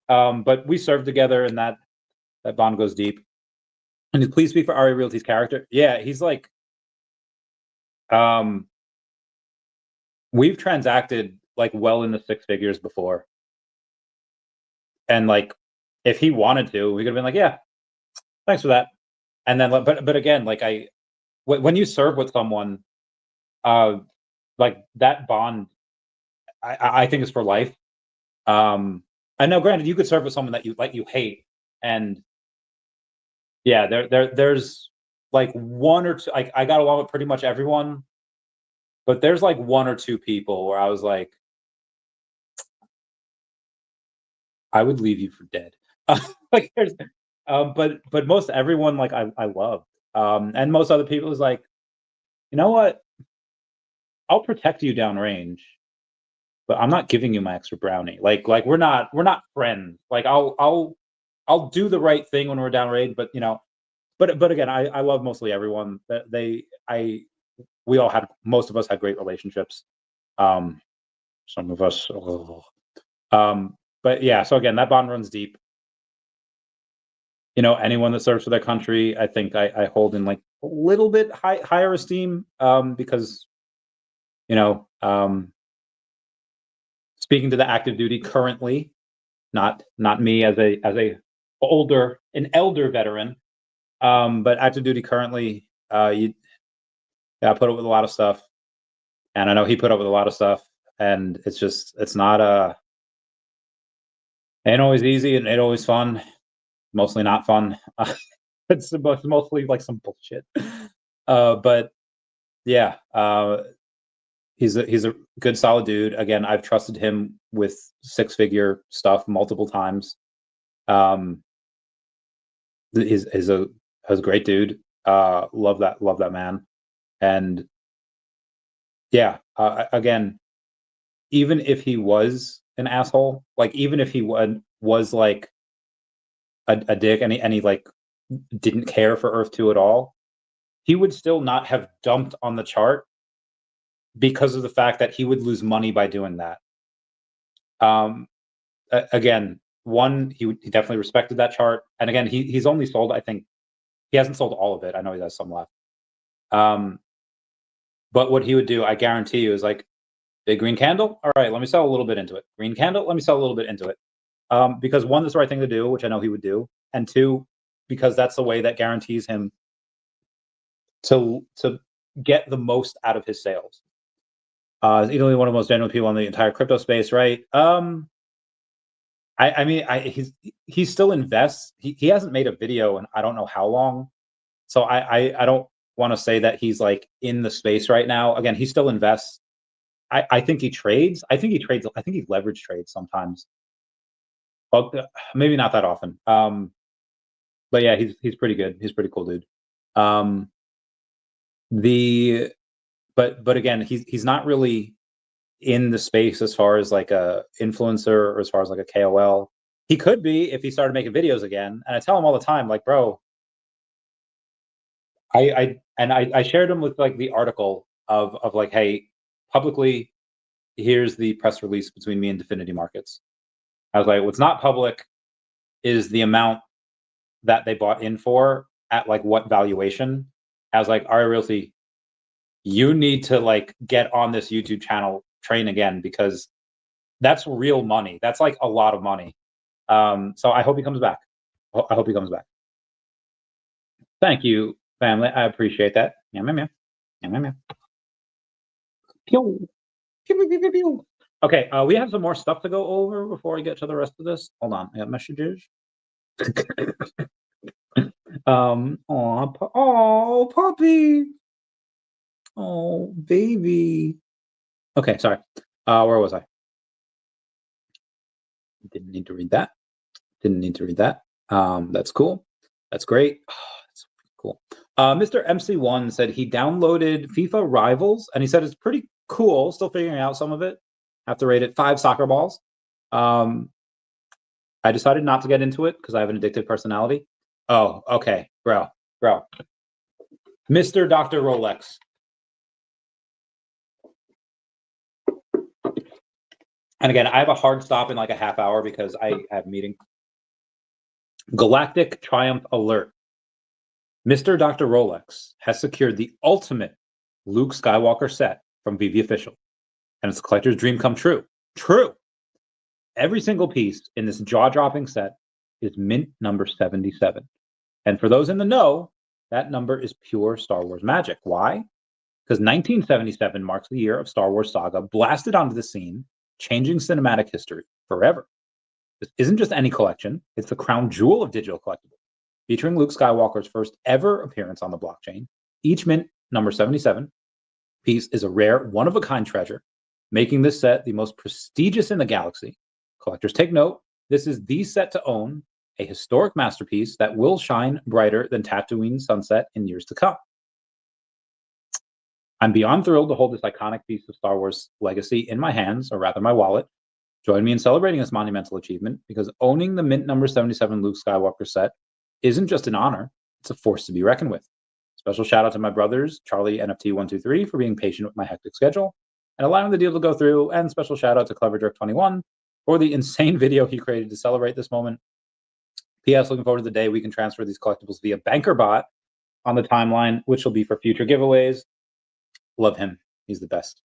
But we serve together, and that bond goes deep. And please speak for Ari Realty's character. Yeah, he's like, we've transacted like well in the six figures before. And like, if he wanted to, we could have been like, yeah, thanks for that. And then, but again, like when you serve with someone, like that bond, I think is for life. I know, granted, you could serve with someone that you hate, and yeah, there's like one or two. I got along with pretty much everyone, but there's like one or two people where I was like, I would leave you for dead. Like there's, but most everyone like I love, and most other people is like, you know what? I'll protect you downrange, but I'm not giving you my extra brownie. Like we're not friends. Like I'll do the right thing when we're downrange, but but again, I love mostly everyone. That we all had, most of us had great relationships. Some of us, but yeah. So again, that bond runs deep. Anyone that serves for their country, I think I hold in like a little bit higher esteem, because speaking to the active duty currently, not me as an elder veteran, but active duty currently, I put up with a lot of stuff, and I know he put up with a lot of stuff, and it's not ain't always easy and ain't always fun. Mostly not fun. It's mostly like some bullshit. But yeah, he's a good, solid dude. Again, I've trusted him with six-figure stuff multiple times. He's a great dude. Love that man. And yeah, again, even if he was an asshole, like even if he was like a dick, and he like didn't care for Earth 2 at all, he would still not have dumped on the chart because of the fact that he would lose money by doing that. Again, he definitely respected that chart, and again, he's only sold, I think he hasn't sold all of it. I know he has some left. But what he would do, I guarantee you, is like, big green candle. All right, let me sell a little bit into it. Green candle, let me sell a little bit into it. Because one, that's the right thing to do, which I know he would do, and two, because that's the way that guarantees him to get the most out of his sales. He's easily one of the most genuine people in the entire crypto space, right? I mean, he still invests. He hasn't made a video in I don't know how long, so I don't want to say that he's like in the space right now. Again, he still invests. I think he trades. I think he trades. I think he leverage trades sometimes, but maybe not that often. But yeah, he's pretty good. He's a pretty cool dude. But again, he's not really in the space as far as like a influencer or as far as like a KOL. He could be if he started making videos again. And I tell him all the time, like, bro, I shared him with like the article of like, hey, publicly, here's the press release between me and Definity Markets. I was like, what's not public is the amount that they bought in for at like what valuation. I was like, all right, Realty, you need to like get on this YouTube channel train again, because that's real money. That's like a lot of money. So I hope he comes back. I hope he comes back. Thank you, family. I appreciate that. Okay, we have some more stuff to go over before we get to the rest of this. Hold on, I got messages. Oh, puppy. Oh, baby. Okay, sorry. Where was I? Didn't need to read that. Didn't need to read that. That's cool. That's great. Oh, that's cool. Mr. MC1 said he downloaded FIFA Rivals, and he said it's pretty cool. Still figuring out some of it. Have to rate it 5 soccer balls. I decided not to get into it because I have an addictive personality. Oh, okay, bro. Mr. Dr. Rolex. And again, I have a hard stop in like a half hour because I have a meeting. Galactic Triumph Alert. Mr. Dr. Rolex has secured the ultimate Luke Skywalker set from VeVe Official. And it's a collector's dream come true. True. Every single piece in this jaw-dropping set is mint number 77. And for those in the know, that number is pure Star Wars magic. Why? Because 1977 marks the year of Star Wars saga blasted onto the scene, changing cinematic history forever. This isn't just any collection. It's the crown jewel of digital collectibles, featuring Luke Skywalker's first ever appearance on the blockchain. Each mint number 77 piece is a rare, one-of-a-kind treasure, making this set the most prestigious in the galaxy. Collectors take note, this is the set to own, a historic masterpiece that will shine brighter than Tatooine's sunset in years to come. I'm beyond thrilled to hold this iconic piece of Star Wars legacy in my hands, or rather my wallet. Join me in celebrating this monumental achievement, because owning the mint number 77 Luke Skywalker set isn't just an honor, it's a force to be reckoned with. Special shout out to my brothers, Charlie NFT123, for being patient with my hectic schedule and allowing the deal to go through, and special shout out to CleverJerk21 for the insane video he created to celebrate this moment. P.S. Looking forward to the day we can transfer these collectibles via BankerBot on the timeline, which will be for future giveaways. Love him. He's the best.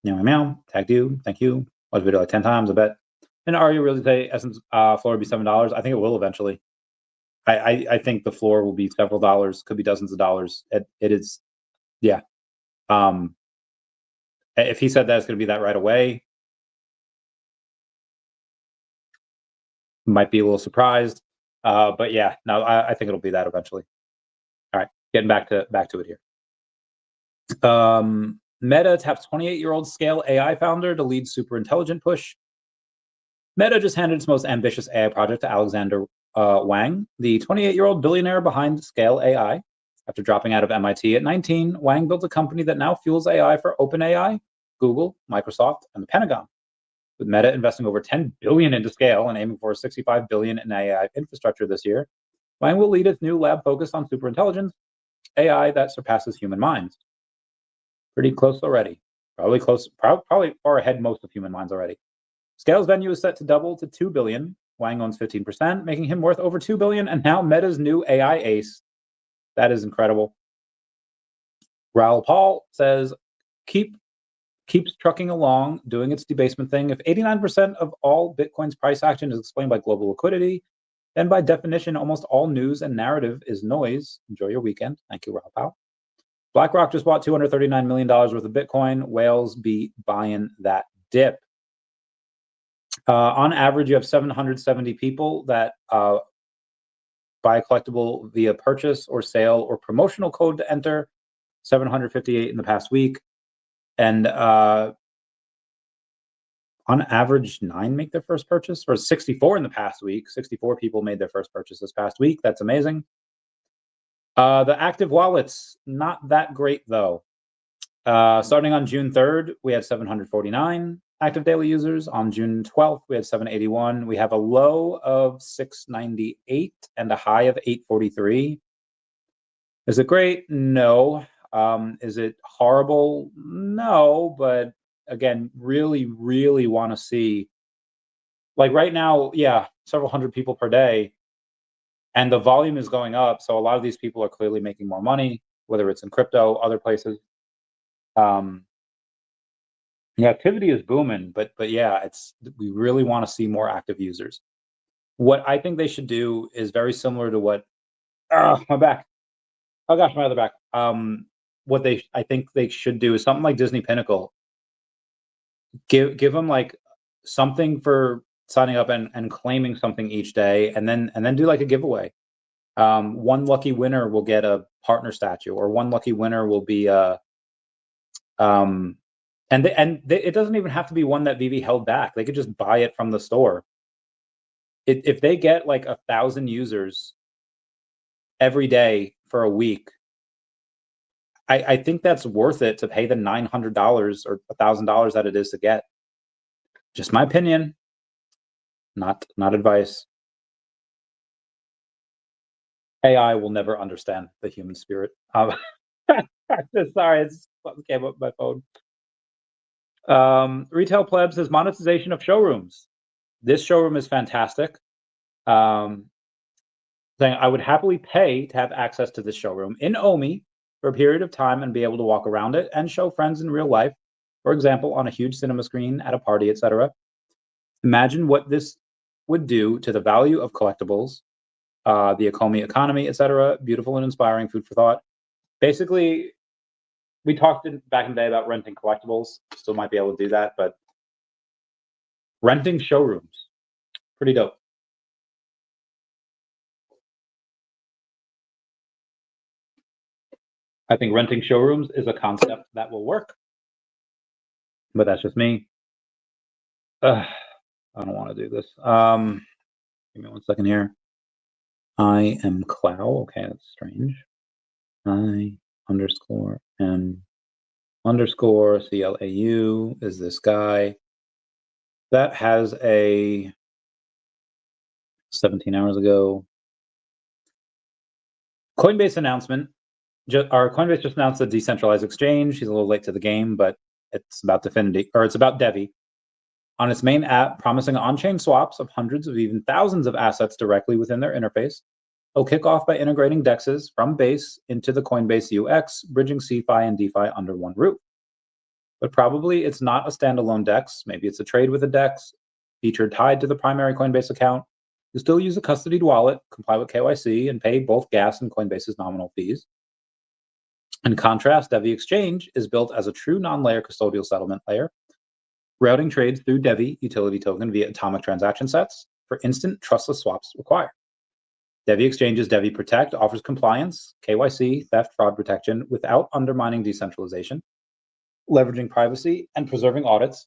Meow, meow. Tagged you. Thank you. Watch the video like 10 times, I bet. And are you really say Essence floor will be $7? I think it will eventually. I think the floor will be several dollars, could be dozens of dollars. It is, yeah. If he said that it's going to be that right away, might be a little surprised. But yeah, no, I think it'll be that eventually. All right, getting back to it here. Meta taps 28-year-old Scale AI founder to lead super intelligent push. Meta just handed its most ambitious AI project to Alexander Wang, the 28-year-old billionaire behind Scale AI. After dropping out of MIT at 19, Wang built a company that now fuels AI for OpenAI, Google, Microsoft, and the Pentagon. With Meta investing over $10 billion into Scale and aiming for $65 billion in AI infrastructure this year, Wang will lead its new lab focused on superintelligence, AI that surpasses human minds. Pretty close already. Probably close, probably far ahead most of human minds already. Scale's venue is set to double to $2 billion. Wang owns 15%, making him worth over $2 billion, and now Meta's new AI ace. That is incredible. Raoul Paul says, keeps trucking along, doing its debasement thing. If 89% of all Bitcoin's price action is explained by global liquidity, then by definition, almost all news and narrative is noise. Enjoy your weekend. Thank you, Raoul Paul. BlackRock just bought $239 million worth of Bitcoin. Whales be buying that dip. On average, you have 770 people that buy a collectible via purchase or sale or promotional code to enter. 758 in the past week. And on average, 9 make their first purchase, or 64 in the past week. 64 people made their first purchase this past week. That's amazing. The active wallets, not that great, though. Starting on June 3rd, we had 749 active daily users. On June 12th, we had 781. We have a low of 698 and a high of 843. Is it great? No. Is it horrible? No, but again, really, really want to see, like right now, yeah, several hundred people per day, and the volume is going up. So a lot of these people are clearly making more money, whether it's in crypto, other places. The activity is booming, but yeah, we really want to see more active users. What I think they should do is very similar to what, my back. Oh gosh, my other back. What I think they should do is something like Disney Pinnacle. Give them like something for signing up and claiming something each day, and then do like a giveaway. One lucky winner will get a partner statue, or one lucky winner will be it doesn't even have to be one that VeVe held back. They could just buy it from the store. If they get like 1,000 users every day for a week, I think that's worth it to pay the $900 or $1,000 that it is to get. Just my opinion, not advice. AI will never understand the human spirit. Sorry, it's came up my phone. Retail Pleb says monetization of showrooms. This showroom is fantastic. Saying I would happily pay to have access to this showroom in OMI for a period of time and be able to walk around it and show friends in real life, for example, on a huge cinema screen at a party, etc. Imagine what this would do to the value of collectibles, the OMI economy, etc. Beautiful and inspiring, food for thought. Basically, we talked back in the day about renting collectibles. Still might be able to do that, but renting showrooms, pretty dope. I think renting showrooms is a concept that will work, but that's just me. I don't want to do this. Give me 1 second here. I am Clow. Okay, that's strange. I _m _ CLAU is this guy that has a 17 hours ago Coinbase announcement. Coinbase just announced a decentralized exchange. He's a little late to the game, but it's about Definity, or it's about DEVVE. On its main app, promising on-chain swaps of hundreds of even thousands of assets directly within their interface. It'll kick off by integrating DEXs from Base into the Coinbase UX, bridging CeFi and DeFi under one roof. But probably it's not a standalone DEX. Maybe it's a trade with a DEX, feature tied to the primary Coinbase account. You still use a custodied wallet, comply with KYC, and pay both gas and Coinbase's nominal fees. In contrast, DEVVE Exchange is built as a true non-layer custodial settlement layer, routing trades through DEVVE utility token via atomic transaction sets for instant trustless swaps required. DEVVE Exchange's DEVVE Protect offers compliance, KYC, theft, fraud protection without undermining decentralization, leveraging privacy, and preserving audits.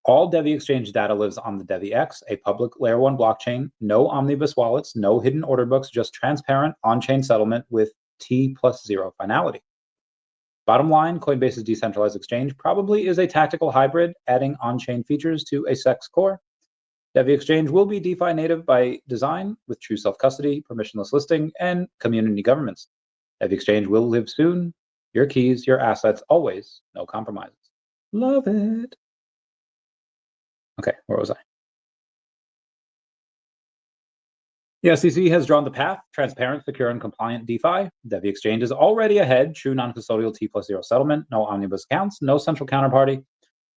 All DEVVE Exchange data lives on the DEVVEX, a public layer 1 blockchain, no omnibus wallets, no hidden order books, just transparent on-chain settlement with T+0 finality. Bottom line, Coinbase's decentralized exchange probably is a tactical hybrid, adding on-chain features to a SEX core. DEVVE Exchange will be DeFi native by design, with true self-custody, permissionless listing, and community governance. DEVVE Exchange will live soon. Your keys, your assets, always, no compromises. Love it. Okay, where was I? The SEC has drawn the path. Transparent, secure, and compliant DeFi. DEVVE exchange is already ahead. True non-custodial T+0 settlement. No omnibus accounts. No central counterparty.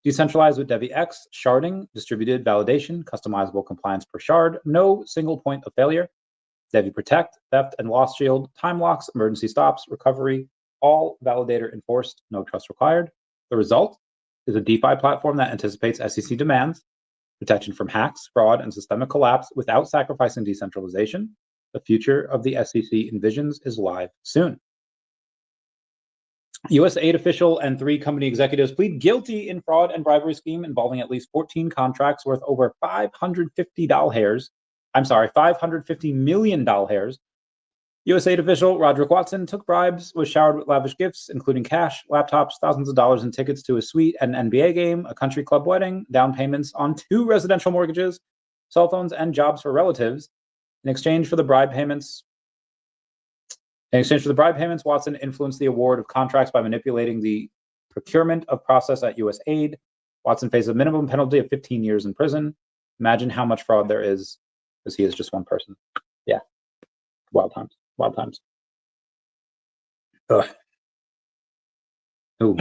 Decentralized with DEVVX. Sharding. Distributed validation. Customizable compliance per shard. No single point of failure. DEVVE Protect. Theft and loss shield. Time locks. Emergency stops. Recovery. All validator enforced. No trust required. The result is a DeFi platform that anticipates SEC demands. Protection from hacks, fraud, and systemic collapse without sacrificing decentralization. The future of the SEC envisions is live soon. U.S. aid official and 3 company executives plead guilty in fraud and bribery scheme involving at least 14 contracts worth over $550 million. U.S. aid official Roderick Watson took bribes, was showered with lavish gifts, including cash, laptops, thousands of dollars in tickets to a suite, an NBA game, a country club wedding, down payments on 2 residential mortgages, cell phones, and jobs for relatives. In exchange for the bribe payments, Watson influenced the award of contracts by manipulating the procurement of process at U.S. aid. Watson faces a minimum penalty of 15 years in prison. Imagine how much fraud there is, because he is just one person. Yeah, wild times. Wild times. Ugh. Ooh.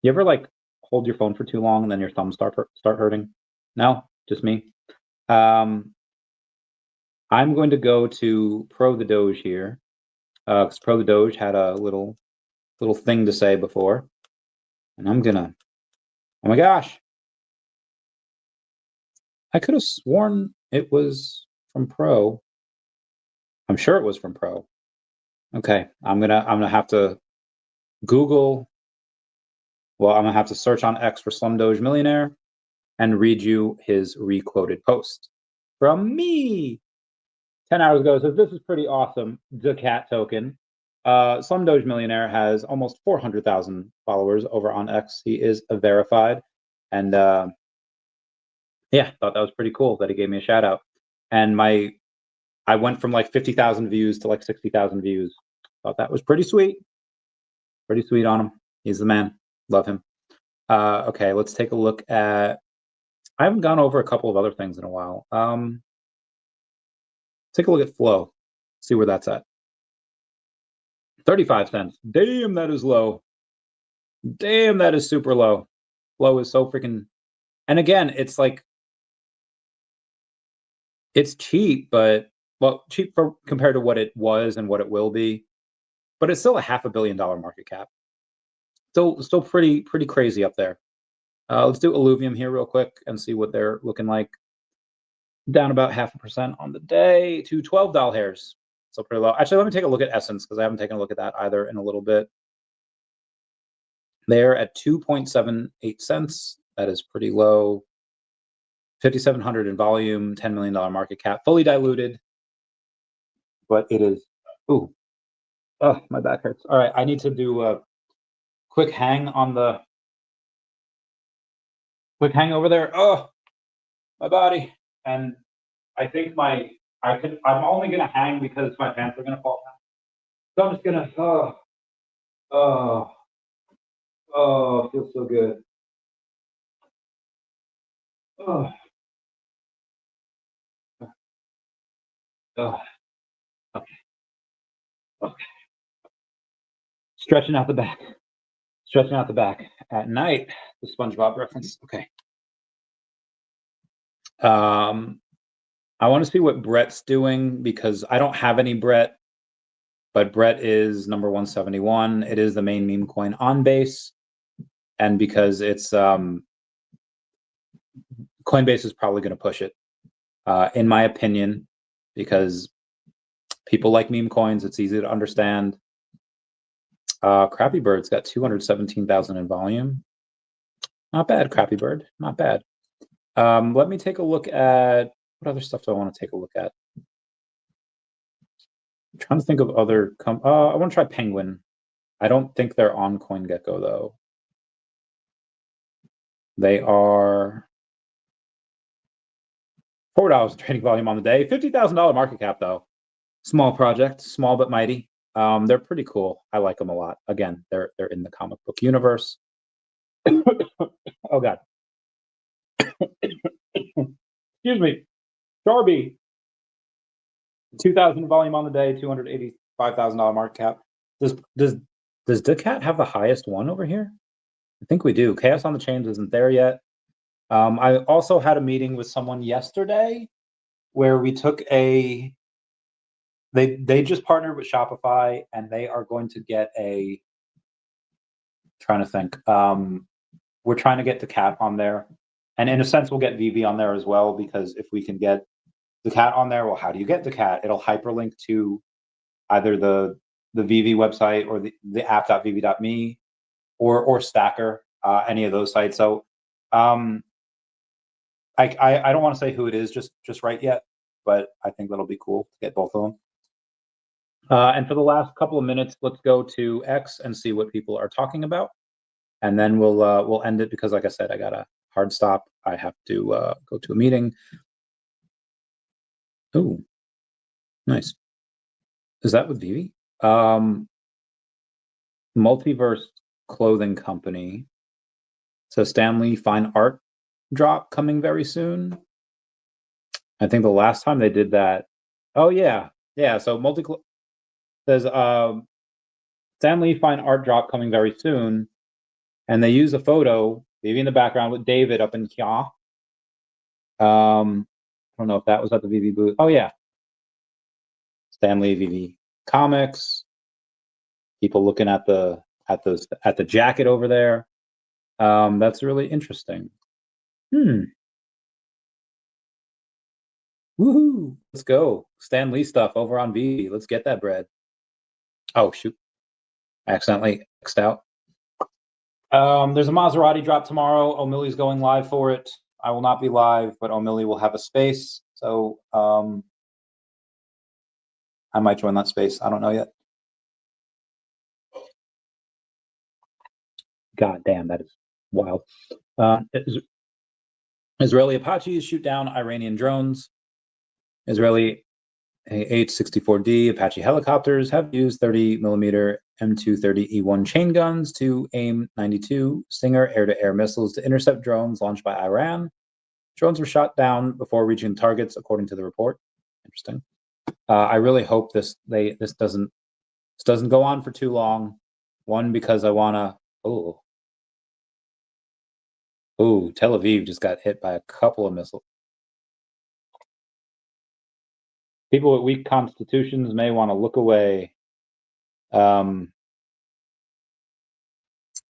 You ever like hold your phone for too long and then your thumbs start hurting? No, just me. I'm going to go to Pro the Doge here, because Pro the Doge had a little thing to say before, and I'm gonna. Oh my gosh! I could have sworn it was from Pro. I'm sure it was from Pro. Okay, I'm gonna have to Google. Well, I'm gonna have to search on X for Slum Doge Millionaire and read you his requoted post from me 10 hours ago. So this is pretty awesome. daCAT token. Slum Doge Millionaire has almost 400,000 followers over on X. He is a verified, and yeah, thought that was pretty cool that he gave me a shout out. And I went from like 50,000 views to like 60,000 views. Thought that was pretty sweet. Pretty sweet on him. He's the man. Love him. Okay, let's take a look at. I haven't gone over a couple of other things in a while. Take a look at Flow. See where that's at. 35 cents. Damn, that is low. Damn, that is super low. Flow is so freaking. And again, it's like it's cheap, but well, cheap for compared to what it was and what it will be. But it's still a $500 million market cap. Still pretty crazy up there. Let's do Illuvium here real quick and see what they're looking like. Down about 0.5% on the day to $12. So pretty low. Actually, let me take a look at Essence because I haven't taken a look at that either in a little bit. They're at 2.78 cents. That is pretty low. 5,700 in volume, $10 million market cap, fully diluted. But it is. Ooh. Oh, my back hurts. All right, I need to do a quick hang on the. Quick hang over there. Oh, my body. And I think I'm only gonna hang because my pants are gonna fall down. So I'm just gonna it feels so good. Oh. Okay. Okay. Stretching out the back. Stretching out the back at night. The SpongeBob reference. Okay. I want to see what Brett's doing because I don't have any Brett, but Brett is number 171. It is the main meme coin on base, and because it's Coinbase is probably going to push it, in my opinion, because people like meme coins. It's easy to understand. Crappy Bird's got 217,000 in volume. Not bad, Crappy Bird. Not bad. Let me take a look at what other stuff do I want to take a look at. I'm trying to think of other. I want to try Penguin. I don't think they're on CoinGecko though. They are $4 trading volume on the day. $50,000 market cap though. Small project, small but mighty. They're pretty cool. I like them a lot. Again, they're in the comic book universe. Oh God. Excuse me. Darby. 2,000 volume on the day, $285,000 market cap. Does daCAT have the highest one over here? I think we do. Chaos on the Chains isn't there yet. I also had a meeting with someone yesterday where we took a. They just partnered with Shopify and they are going to get a. Trying to think. We're trying to get daCAT on there, and in a sense, we'll get VeVe on there as well, because if we can get daCAT on there, well, how do you get daCAT? It'll hyperlink to either the VeVe website or the app.vv.me or stackr, any of those sites. So I don't want to say who it is just right yet, but I think that'll be cool to get both of them. And for the last couple of minutes, let's go to X and see what people are talking about, and then we'll end it, because like I said, I got a hard stop. I have to go to a meeting. Oh, nice. Is that with VeVe? Multiverse Clothing Company. So Stanley Fine Art drop coming very soon. I think the last time they did that. Oh yeah. So there's Stanley Fine Art drop coming very soon, and they use a photo, maybe in the background, with David up in Kia. I don't know if that was at the VeVe booth. Oh yeah. Stanley VeVe Comics. People looking at the jacket over there. That's really interesting. Woohoo! Let's go. Stan Lee stuff over on VeVe. Let's get that bread. Oh shoot! I accidentally X'd out. There's a Maserati drop tomorrow. O'Malley's going live for it. I will not be live, but O'Malley will have a space. So I might join that space. I don't know yet. God damn, that is wild. Israeli Apaches shoot down Iranian drones. Israeli H-64D Apache helicopters have used 30mm M230E1 chain guns to aim 92 Stinger air-to-air missiles to intercept drones launched by Iran. Drones were shot down before reaching targets, according to the report. Interesting. I really hope this doesn't go on for too long. One, because I wanna. Oh, Tel Aviv just got hit by a couple of missiles. People with weak constitutions may want to look away.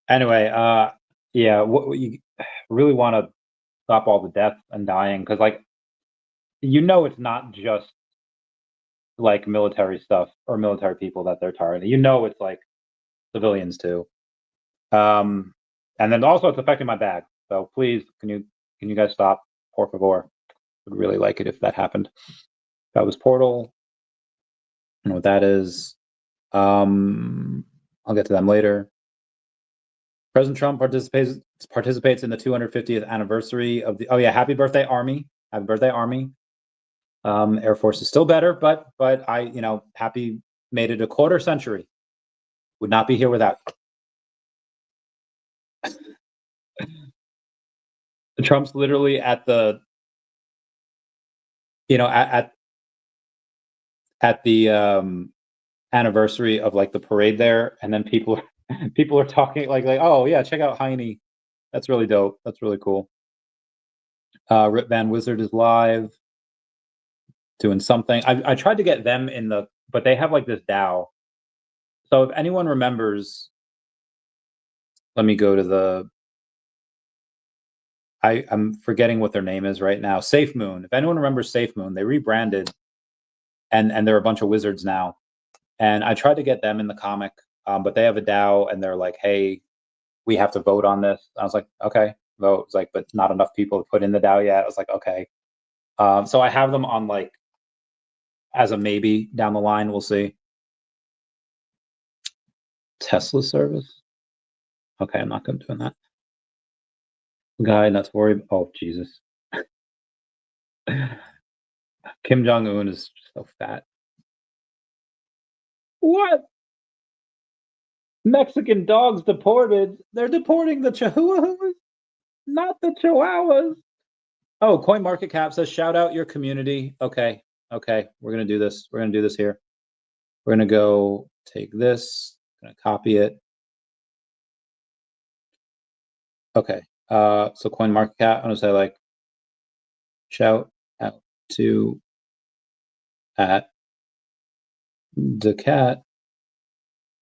Anyway, yeah, what you really want to stop all the death and dying, because, like, it's not just like military stuff or military people that they're targeting. It's like civilians too. And then also it's affecting my bag. So please, can you guys stop? Por favor. Would really like it if that happened. That was Portal. I don't know what that is. I'll get to them later. President Trump participates in the 250th anniversary of the. Oh yeah, happy birthday, Army! Happy birthday, Army! Air Force is still better, but I happy made it a quarter century. Would not be here without. Trump's literally at the. At the anniversary of like the parade there, and then people are talking like, oh yeah, check out Heine. That's really dope. That's really cool. Rip Van Wizard is live doing something. I tried to get them in but they have like this DAO. So if anyone remembers, let me go to the. I'm forgetting what their name is right now. Safe Moon. If anyone remembers Safe Moon, they rebranded, and they're a bunch of wizards now. And I tried to get them in the comic, but they have a DAO, and they're like, hey, we have to vote on this. I was like, okay, vote. It's like, but not enough people have put in the DAO yet. I was like, okay. So I have them on like as a maybe down the line. We'll see. Tesla service. Okay, I'm not going to do that. Guy, not to worry. Oh, Jesus. Kim Jong-un is so fat. What? Mexican dogs deported? They're deporting the Chihuahuas, not the Chihuahuas. Oh, CoinMarketCap says, shout out your community. Okay, Okay, we're gonna do this. We're gonna do this here. We're gonna go take this, gonna copy it. Okay, so CoinMarketCap, I'm gonna say like, shout out to at daCAT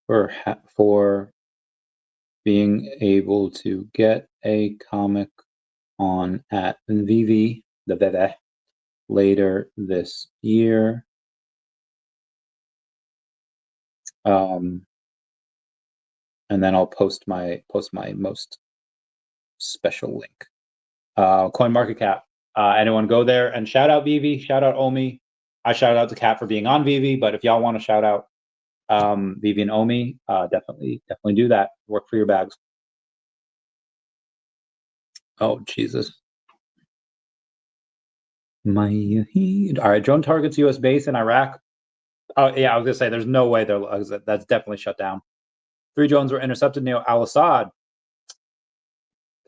for being able to get a comic on at VeVe, the VeVe, later this year. And then I'll post my most special link. CoinMarketCap. Anyone go there and shout out VeVe, shout out OMI. I shout out to Cat for being on VeVe, but if y'all want to shout out VeVe and OMI, definitely do that. Work for your bags. Oh Jesus. All right, drone targets U.S. base in Iraq. Oh yeah, I was gonna say there's no way that's definitely shut down. 3 drones were intercepted near Al-Assad.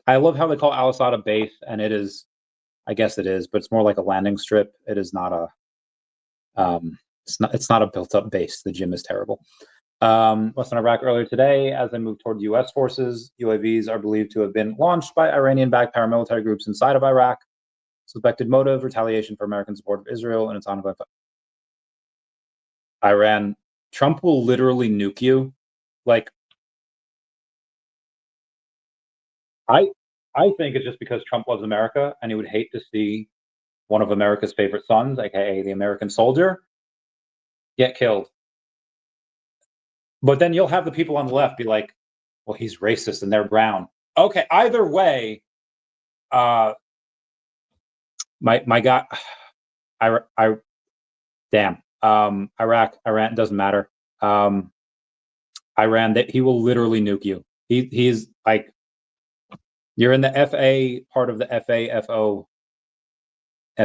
I love how they call Al-Assad a base, and it is. I guess it is, but it's more like a landing strip. It is not a. It's not a built-up base. The gym is terrible. Western Iraq earlier today, as they move toward U.S. forces, UAVs are believed to have been launched by Iranian-backed paramilitary groups inside of Iraq. Suspected motive: retaliation for American support of Israel and its ongoing. Iran, Trump will literally nuke you. Like, I think it's just because Trump loves America and he would hate to see one of America's favorite sons, aka the American soldier, get killed. But then you'll have the people on the left be like, well, he's racist and they're brown. Okay, either way, my God, damn, Iraq, Iran, doesn't matter. Iran, that he will literally nuke you. He's like, you're in the FA part of the FAFO,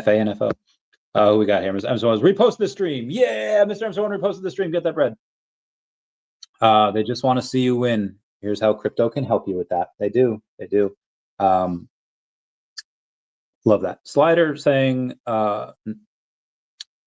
FA and FO. Who we got here? Mr. M1 repost the stream. Yeah, Mr. M1 reposted the stream. Get that bread. They just want to see you win. Here's how crypto can help you with that. They do. Love that. Slider saying,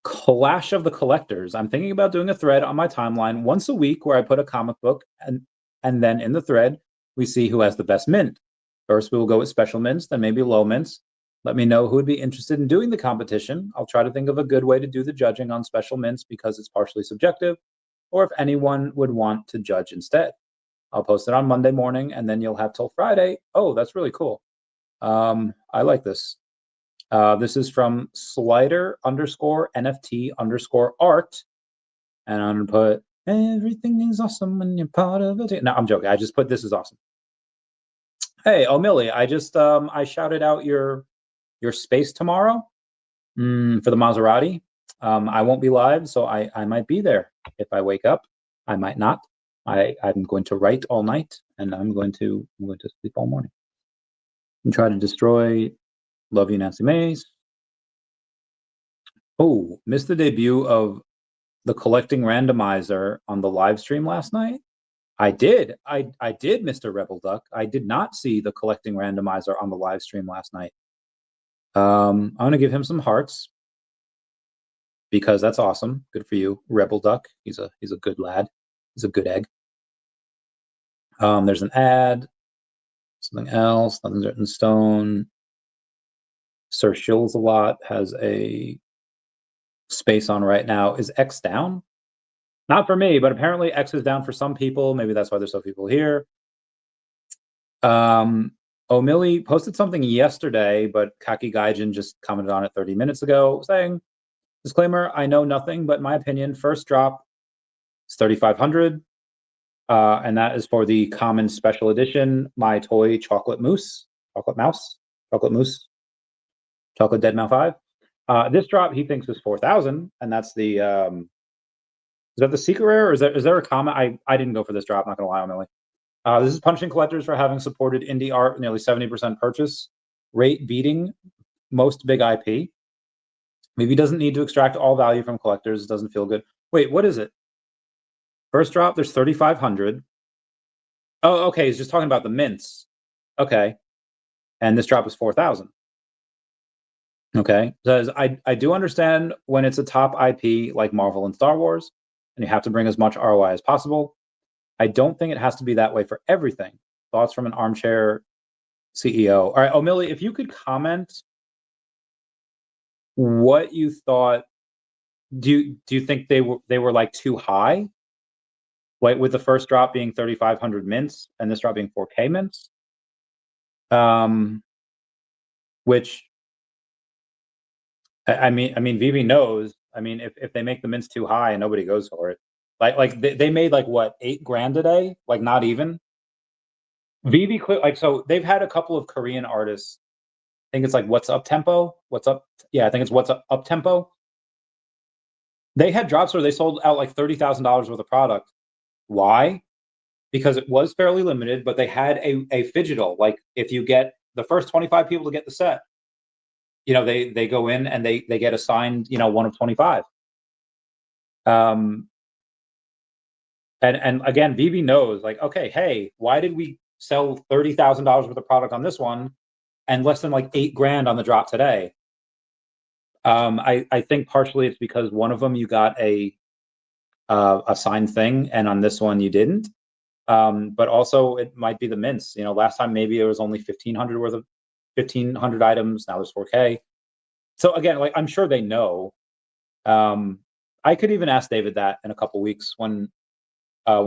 Clash of the Collectors. I'm thinking about doing a thread on my timeline once a week where I put a comic book and then in the thread, we see who has the best mint. First, we will go with special mints, then maybe low mints. Let me know who would be interested in doing the competition. I'll try to think of a good way to do the judging on special mints because it's partially subjective, or if anyone would want to judge instead. I'll post it on Monday morning, and then you'll have till Friday. Oh, that's really cool. I like this. This is from Slider_NFT_art. And I'm going to put, everything is awesome when you're part of it. No, I'm joking. I just put, this is awesome. Hey, Millie, I just, I shouted out your space tomorrow for the Maserati. I won't be live, so I might be there if I wake up. I might not. I'm going to write all night, and I'm going to sleep all morning. And try to destroy. Love you, Nancy Mays. Oh, missed the debut of the collecting randomizer on the live stream last night. I did. I did, Mr. Rebel Duck. I did not see the collecting randomizer on the live stream last night. I'm gonna give him some hearts because that's awesome. Good for you, Rebel Duck. He's a good lad. He's a good egg. There's an ad. Something else. Nothing's written in stone. Sir Shills a lot has a space on right now. Is X down? Not for me, but apparently X is down for some people. Maybe that's why there's so people here. O'Milly posted something yesterday, but Kaki Gaijin just commented on it 30 minutes ago, saying, disclaimer, I know nothing, but in my opinion, first drop is 3,500. And that is for the common special edition, My Toy Chocolate Mouse, Chocolate Dead Mouse 5. This drop he thinks is 4,000, and that's the is that the secret rare, or is there a comment? I didn't go for this drop, not gonna lie, Emily. This is punching collectors for having supported indie art with nearly 70% purchase rate, beating most big IP. Maybe he doesn't need to extract all value from collectors. It doesn't feel good. Wait, what is it? First drop, there's 3,500. Oh, okay, he's just talking about the mints. Okay, and this drop is 4,000. Okay, says I do understand when it's a top IP like Marvel and Star Wars, and you have to bring as much ROI as possible. I don't think it has to be that way for everything. Thoughts from an armchair CEO. All right, O'Malley, if you could comment what you thought. Do you think they were like too high? Like with the first drop being 3,500 mints and this drop being 4K mints, which I mean, VeVe knows. I mean, if they make the mints too high, nobody goes for it. Like they made like what, $8,000 a day? Like not even. VeVe like, so they've had a couple of Korean artists. I think it's like What's Up Tempo. What's Up? Yeah, I think it's What's Up Tempo. They had drops where they sold out like $30,000 worth of product. Why? Because it was fairly limited, but they had a phygital. Like if you get the first 25 people to get the set, they go in and they get assigned, one of 25. And again, VeVe knows, like, okay, hey, why did we sell $30,000 worth of product on this one and less than like $8,000 on the drop today? I think partially it's because one of them you got a signed thing, and on this one you didn't. But also it might be the mints. Last time maybe it was only 1,500 worth of 1,500 items. Now there's 4K. So again, like I'm sure they know. I could even ask David that in a couple weeks when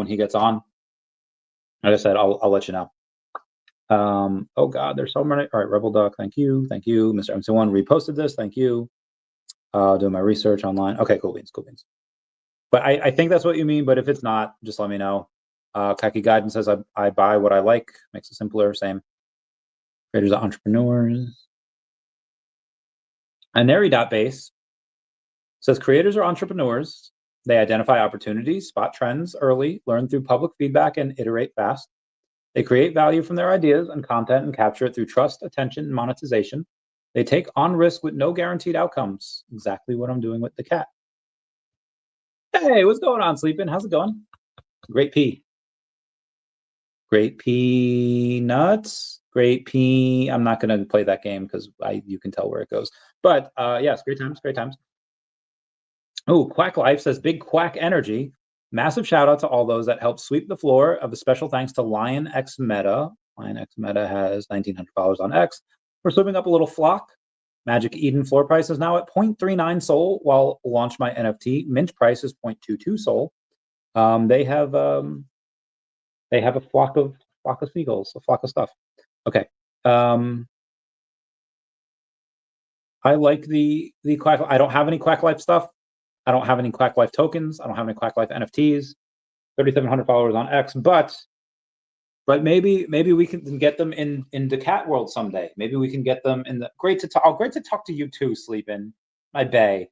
he gets on. Like I said, I'll let you know. Oh God, there's so many. All right, Rebel Duck, thank you, Mr. MC1 reposted this, thank you. Doing my research online. Okay, cool beans. But I think that's what you mean. But if it's not, just let me know. Kaki Guidance says I buy what I like, makes it simpler. Same. Creators are entrepreneurs. Aneri.base says creators are entrepreneurs. They identify opportunities, spot trends early, learn through public feedback, and iterate fast. They create value from their ideas and content and capture it through trust, attention, and monetization. They take on risk with no guaranteed outcomes. Exactly what I'm doing with daCAT. Hey, what's going on, Sleeping? How's it going? Great P. Great P nuts. Great P. I'm not going to play that game because you can tell where it goes. But yes, great times. Oh, Quack Life says big quack energy. Massive shout out to all those that helped sweep the floor. Of a special thanks to Lion X Meta. Lion X Meta has 1,900 followers on X. We're sweeping up a little flock. Magic Eden floor price is now at 0.39 Sol, while Launch My NFT mint price is 0.22 Sol. They have a flock of seagulls, a flock of stuff. Okay. I like the Quack. I don't have any Quack Life stuff. I don't have any Quack Life tokens. I don't have any Quack Life NFTs. 3,700 followers on X, but maybe we can get them in daCAT world someday. Maybe we can get them in the great to talk to you too, Sleepin', my bae.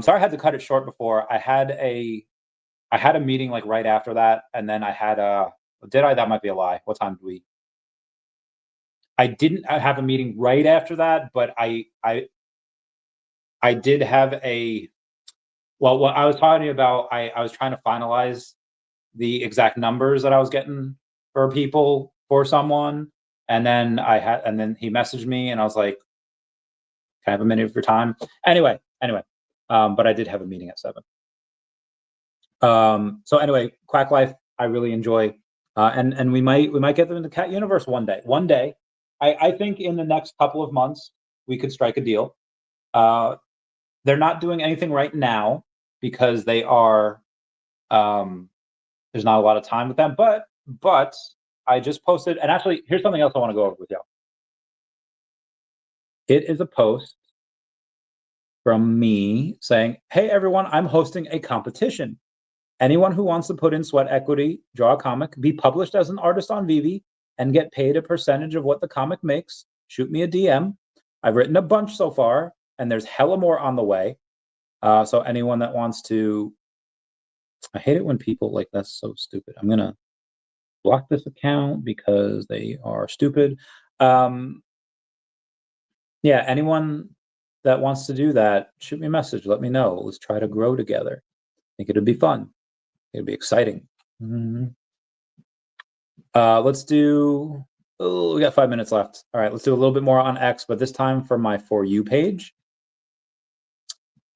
Sorry I had to cut it short before. I had a meeting like right after that, and then I had that might be a lie. What time did we? I didn't have a meeting right after that, but I did have a. Well, what I was talking about, I was trying to finalize the exact numbers that I was getting for people for someone, and then he messaged me, and I was like, "Can I have a minute of your time?" Anyway, but I did have a meeting at 7. So anyway, Quack Life, I really enjoy, and we might get them in the cat universe one day. I think in the next couple of months we could strike a deal. They're not doing anything right now because they are. There's not a lot of time with them, but I just posted, and actually, here's something else I want to go over with y'all. It is a post from me saying, "Hey everyone, I'm hosting a competition. Anyone who wants to put in sweat equity, draw a comic, be published as an artist on VeVe, and get paid a percentage of what the comic makes, shoot me a DM. I've written a bunch so far, and there's hella more on the way. So anyone that wants to." I hate it when people like, that's so stupid. I'm gonna block this account because they are stupid. Yeah, anyone that wants to do that, shoot me a message. Let me know. Let's try to grow together. I think it'd be fun. It'd be exciting. Let's do Oh, we got 5 minutes left. All right, let's do a little bit more on X, but this time for my For You page.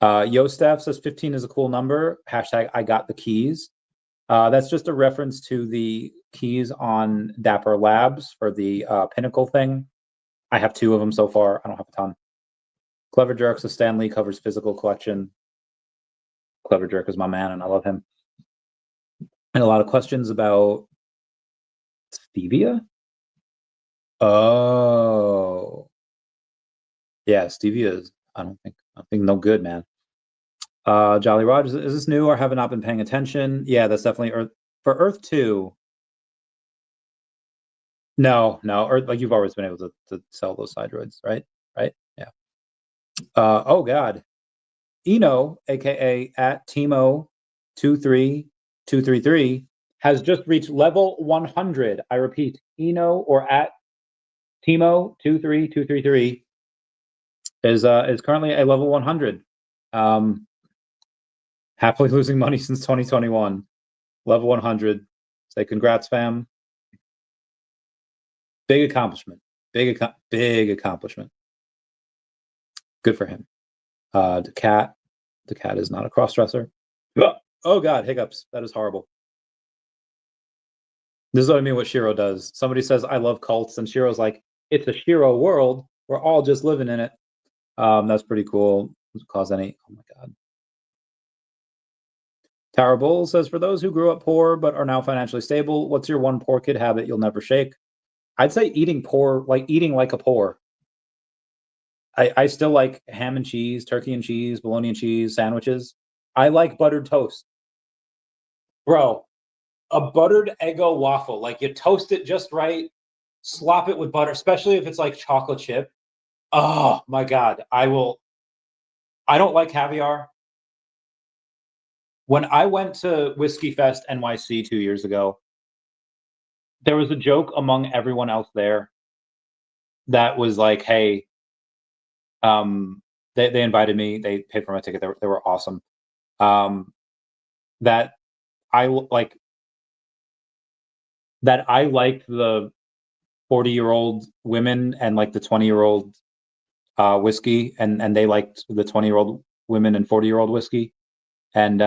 Yostef says 15 is a cool number. Hashtag I got the keys. That's just a reference to the keys on Dapper Labs for the Pinnacle thing. I have 2 of them so far. I don't have a ton. Clever Jerk says Stan Lee covers physical collection. Clever Jerk is my man, and I love him. And a lot of questions about Stevia. Oh, yeah, Stevia is. I think no good, man. Jolly Rogers, is this new or have I not been paying attention? Yeah, that's definitely Earth. For Earth 2, no, Earth, like you've always been able to sell those hydroids, right? Right? Yeah. Oh God. Eno, aka at Timo23233, has just reached level 100. I repeat, Eno or at Timo23233 is currently a level 100. Happily losing money since 2021. Level 100. Say congrats, fam. Big accomplishment. Big accomplishment. Good for him. daCAT. daCAT is not a cross-dresser. Oh God, hiccups. That is horrible. This is what I mean what Shiro does. Somebody says, I love cults, and Shiro's like, it's a Shiro world. We're all just living in it. That's pretty cool. Doesn't cause any, oh my God. Tower Bull says, for those who grew up poor but are now financially stable, what's your one poor kid habit you'll never shake? I'd say eating like a poor. I still like ham and cheese, turkey and cheese, bologna and cheese sandwiches. I like buttered toast. Bro, a buttered Eggo waffle, like you toast it just right, slop it with butter, especially if it's like chocolate chip. Oh my God, I don't like caviar. When I went to Whiskey Fest NYC 2 years ago, there was a joke among everyone else there that was like, hey, they invited me, they paid for my ticket, they were awesome. That I liked the 40-year-old women and like the 20-year-old whiskey, and they liked the 20-year-old women and 40-year-old whiskey. And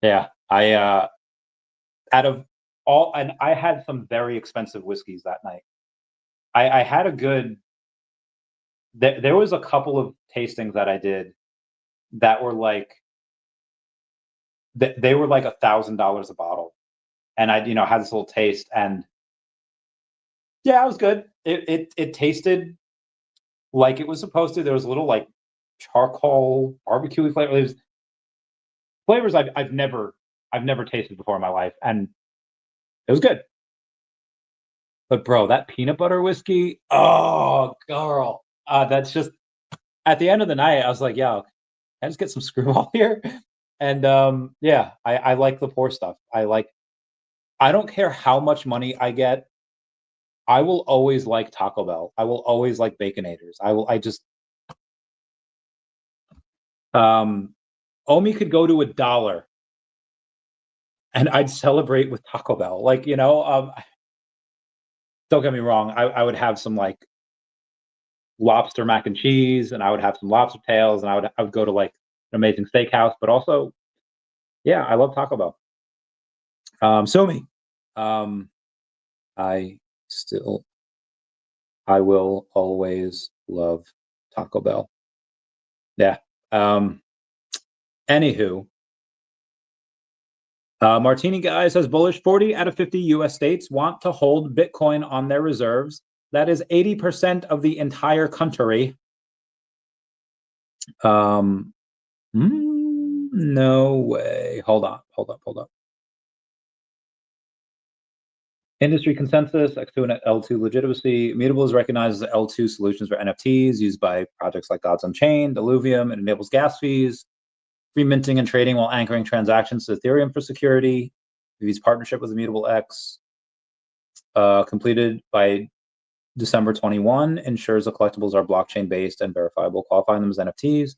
yeah, I out of all, and I had some very expensive whiskeys that night. I had a good. There was a couple of tastings that I did that were like they were like $1,000 a bottle, and I had this little taste, and yeah, it was good. It tasted like it was supposed to. There was a little like charcoal barbecue flavor. Flavors I've never tasted before in my life, and it was good. But bro, that peanut butter whiskey, oh girl, that's just at the end of the night. I was like, yo, can I just get some screwball here? And yeah, I like the poor stuff. I don't care how much money I get. I will always like Taco Bell. I will always like Baconators. Omi could go to $1 and I'd celebrate with Taco Bell. Like, don't get me wrong. I would have some like lobster mac and cheese, and I would have some lobster tails, and I would go to like an amazing steakhouse. But also, yeah, I love Taco Bell. Somi, I will always love Taco Bell. Yeah. Anywho, Martini Guy says bullish 40 out of 50 US states want to hold Bitcoin on their reserves. That is 80% of the entire country. No way. Hold up. Industry consensus, X2 and L2 legitimacy. Immutable is recognized as L2 solutions for NFTs used by projects like Gods Unchained, Illuvium. It enables gas fees, free minting and trading while anchoring transactions to Ethereum for security. VeVe's partnership with Immutable X, completed by December 21, ensures the collectibles are blockchain based and verifiable, qualifying them as NFTs.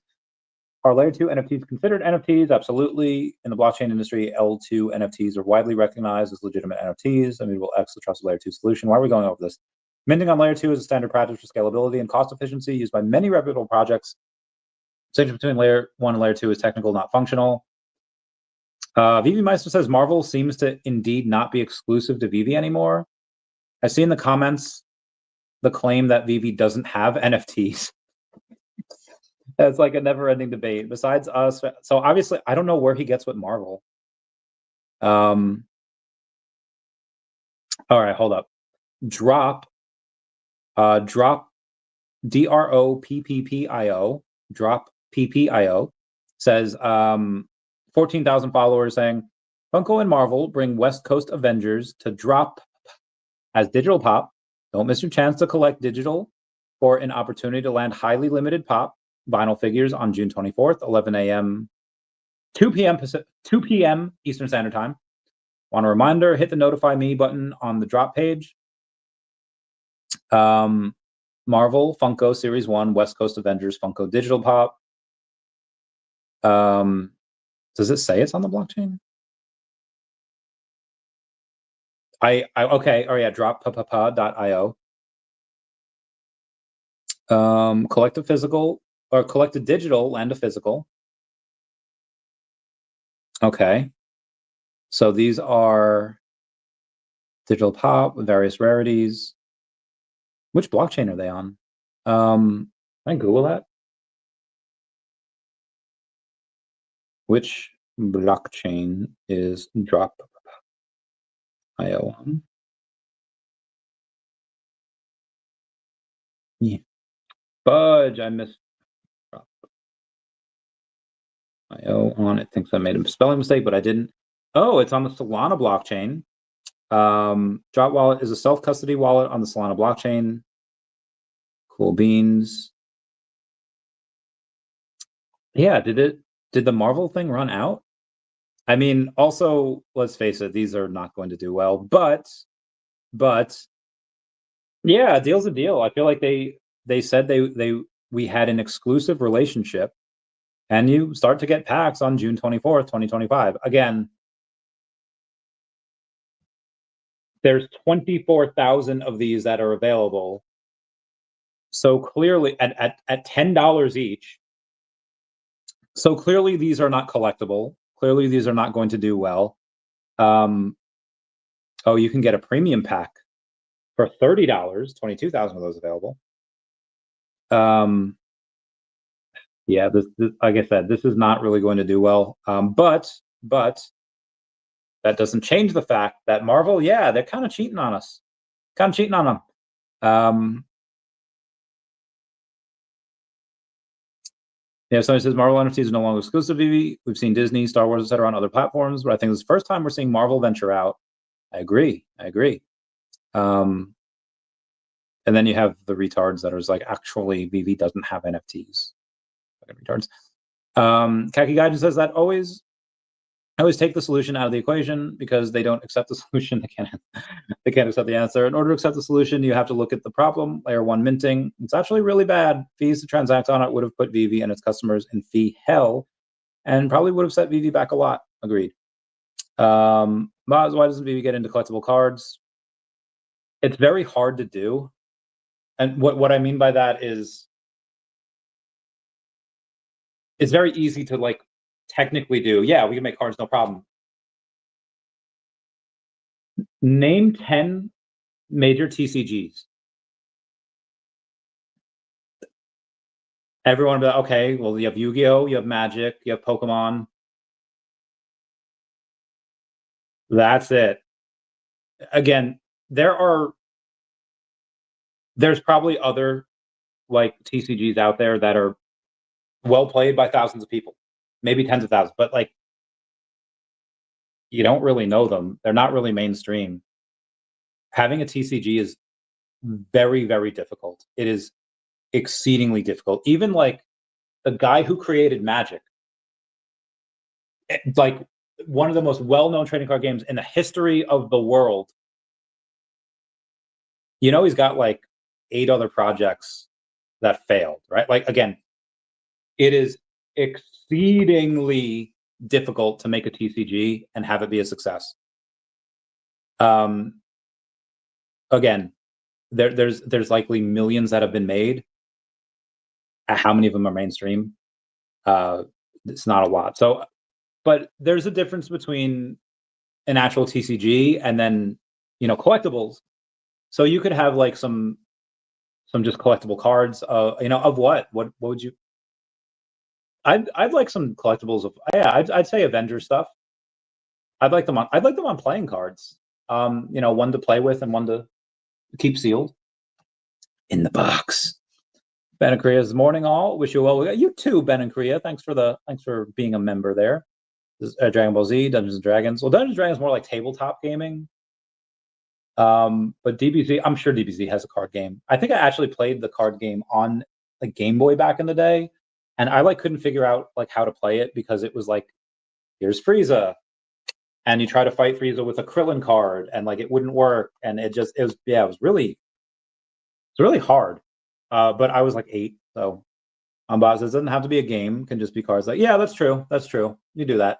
Are layer 2 NFTs considered NFTs? Absolutely. In the blockchain industry, L2 NFTs are widely recognized as legitimate NFTs. Immutable X, the trusted layer 2 solution. Why are we going over this? Minting on layer 2 is a standard practice for scalability and cost efficiency used by many reputable projects. Distinction between layer 1 and layer 2 is technical, not functional. VeVe Meister says Marvel seems to indeed not be exclusive to VeVe anymore. I see in the comments the claim that VeVe doesn't have NFTs. It's like a never-ending debate. Besides us, so obviously, I don't know where he gets with Marvel. All right, hold up. Drop DROPPPIO, drop PPIO says 14,000 followers saying Funko and Marvel bring West Coast Avengers to drop as digital pop. Don't miss your chance to collect digital for an opportunity to land highly limited pop vinyl figures on June 24th, 11 a.m., 2 p.m. Eastern Standard Time. Want a reminder, hit the notify me button on the drop page. Marvel, Funko, Series 1, West Coast Avengers, Funko Digital Pop. Does it say it's on the blockchain? Okay, oh yeah, drop.io. Collect a physical, or collect a digital, land a physical. Okay. So these are digital pop with various rarities. Which blockchain are they on? Can I Google that? Which blockchain is drop.io on? Yeah. Fudge, I missed drop.io on it. Thinks I made a spelling mistake, but I didn't. Oh, it's on the Solana blockchain. Drop Wallet is a self-custody wallet on the Solana blockchain. Cool beans. Yeah, did the Marvel thing run out? I mean, also, let's face it, these are not going to do well, but yeah, a deal's a deal. I feel like they said we had an exclusive relationship, and you start to get packs on June 24th, 2025. Again, there's 24,000 of these that are available. So clearly at $10 each. So clearly these are not collectible. Clearly these are not going to do well. Oh, you can get a premium pack for $30, 22,000 of those available. Yeah, this like I said, this is not really going to do well. But that doesn't change the fact that Marvel, yeah, they're kind of cheating on us. Kind of cheating on them. Yeah, somebody says Marvel NFTs are no longer exclusive to VeVe. We've seen Disney, Star Wars, etc. on other platforms, but I think this is the first time we're seeing Marvel venture out. I agree. And then you have the retards that are like, actually, VeVe doesn't have NFTs. Retards. Khaki Guidance says that I always take the solution out of the equation because they don't accept the solution. They can't accept the answer. In order to accept the solution, you have to look at the problem. Layer 1 minting, it's actually really bad. Fees to transact on it would have put VeVe and its customers in fee hell, and probably would have set VeVe back a lot. Agreed. Maz, why doesn't VeVe get into collectible cards? It's very hard to do. And what I mean by that is it's very easy to like technically do. Yeah, we can make cards, no problem. Name 10 major TCGs. Everyone will be like, okay, well, you have Yu-Gi-Oh, you have Magic, you have Pokemon. That's it. Again, there's probably other like TCGs out there that are well played by thousands of people, maybe tens of thousands, but like you don't really know them. They're not really mainstream. Having a TCG is very, very difficult. It is exceedingly difficult. Even like the guy who created Magic, like one of the most well-known trading card games in the history of the world, you know, he's got like 8 other projects that failed, right? Like, again, it is exceedingly difficult to make a TCG and have it be a success. Again, there's likely millions that have been made. How many of them are mainstream? It's not a lot. So, but there's a difference between an actual TCG and then, you know, collectibles. So you could have like some just collectible cards. You know, of what? What would you? I'd like some collectibles of, yeah. I'd say Avenger stuff. I'd like them on playing cards. You know, one to play with and one to keep sealed in the box. Ben and Korea's morning all. Wish you well. You too, Ben and Korea. Thanks for being a member there. This is, Dragon Ball Z, Dungeons and Dragons. Well, Dungeons and Dragons is more like tabletop gaming. But DBZ, I'm sure DBZ has a card game. I think I actually played the card game on a Game Boy back in the day, and I like couldn't figure out like how to play it because it was like, here's Frieza, and you try to fight Frieza with a Krillin card, and like it wouldn't work, and it was really hard. But I was like 8, so Boss says it doesn't have to be a game, can just be cards. Like, yeah, that's true. You do that.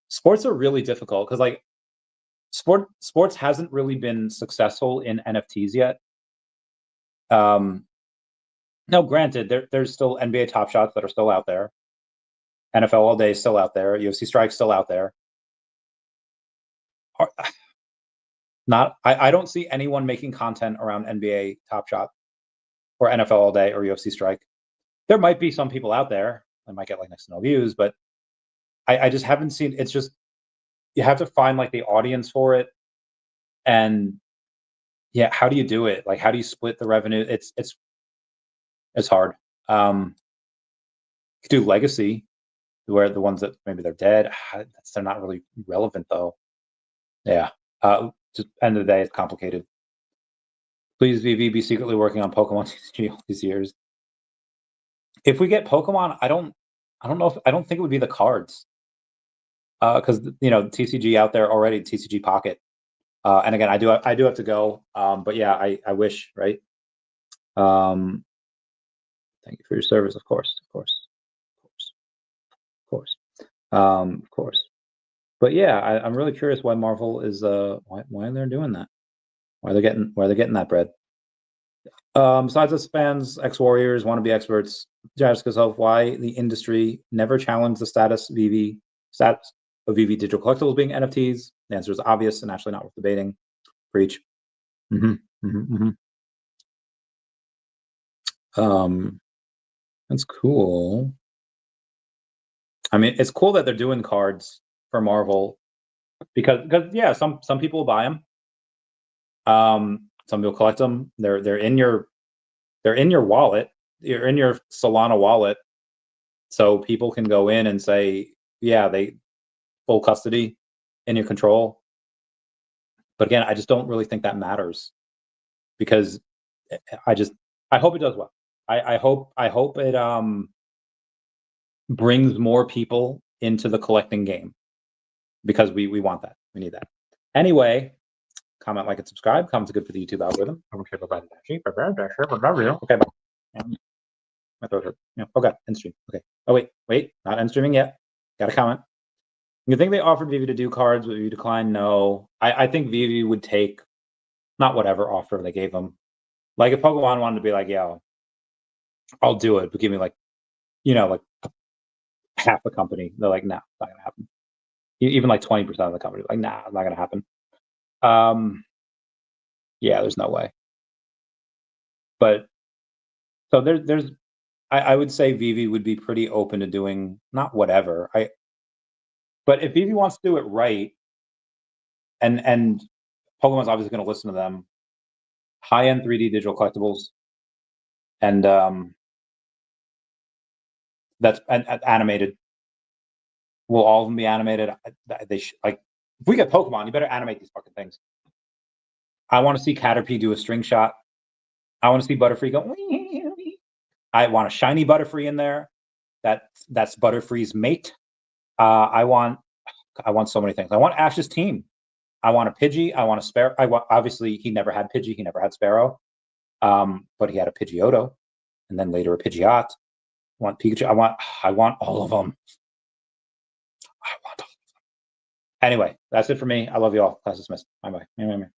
Sports are really difficult because like sports hasn't really been successful in NFTs yet. No, granted, there's still NBA Top Shots that are still out there. NFL All Day is still out there. UFC Strike's still out there. I don't see anyone making content around NBA Top Shot or NFL All Day or UFC Strike. There might be some people out there that might get like next to no views, but I just haven't seen. It's just, you have to find like the audience for it, and yeah, how do you do it? Like, how do you split the revenue? It's hard. You could do legacy, where the ones that maybe they're dead, they're not really relevant though. Yeah. Just end of the day, it's complicated. Please, VeVe, be secretly working on Pokemon TCG all these years. If we get Pokemon, I don't think it would be the cards. Because you know, TCG out there already, TCG Pocket. And again, I do have to go. But yeah, I wish, right? Thank you for your service, of course. But yeah, I'm really curious why Marvel is why they're doing that. Why they're getting that bread. Besides us fans, ex-warriors, wannabe experts, Jarvis goes off why the industry never challenged the status of VeVe digital collectibles being NFTs. The answer is obvious and actually not worth debating. Preach. That's cool. I mean, it's cool that they're doing cards for Marvel because yeah, some people will buy them. Some people collect them. They're in your wallet. You're in your Solana wallet, so people can go in and say, yeah, they full custody in your control. But again, I just don't really think that matters because I hope it does well. I hope it brings more people into the collecting game because we want that. We need that. Anyway, comment, like, and subscribe. Comments are good for the YouTube algorithm. Okay, bye. My throat hurt. Yeah. Okay, end stream. Okay. Oh wait, not end streaming yet. Got a comment. You think they offered VeVe to do cards, but you declined? No. I think VeVe would take not whatever offer they gave them. Like if Pokemon wanted to be like, yo, I'll do it, but give me like, you know, like half the company. They're like, nah, not gonna happen. Even like 20% of the company, like, nah, not gonna happen. Yeah, there's no way. But so there's I would say VeVe would be pretty open to doing not whatever. But if VeVe wants to do it right, and Pokemon's obviously going to listen to them, high-end 3D digital collectibles, and that's animated. Will all of them be animated? They like, if we get Pokemon, you better animate these fucking things. I want to see Caterpie do a string shot. I want to see Butterfree go. I want a shiny Butterfree in there. That's Butterfree's mate. I want so many things. I want Ash's team. I want a Pidgey. I want a Sparrow. Obviously he never had Pidgey. He never had Sparrow. But he had a Pidgeotto, and then later a Pidgeot. want Pikachu. I want all of them. I want all of them. Anyway, that's it for me. I love you all. Class dismissed. Bye bye.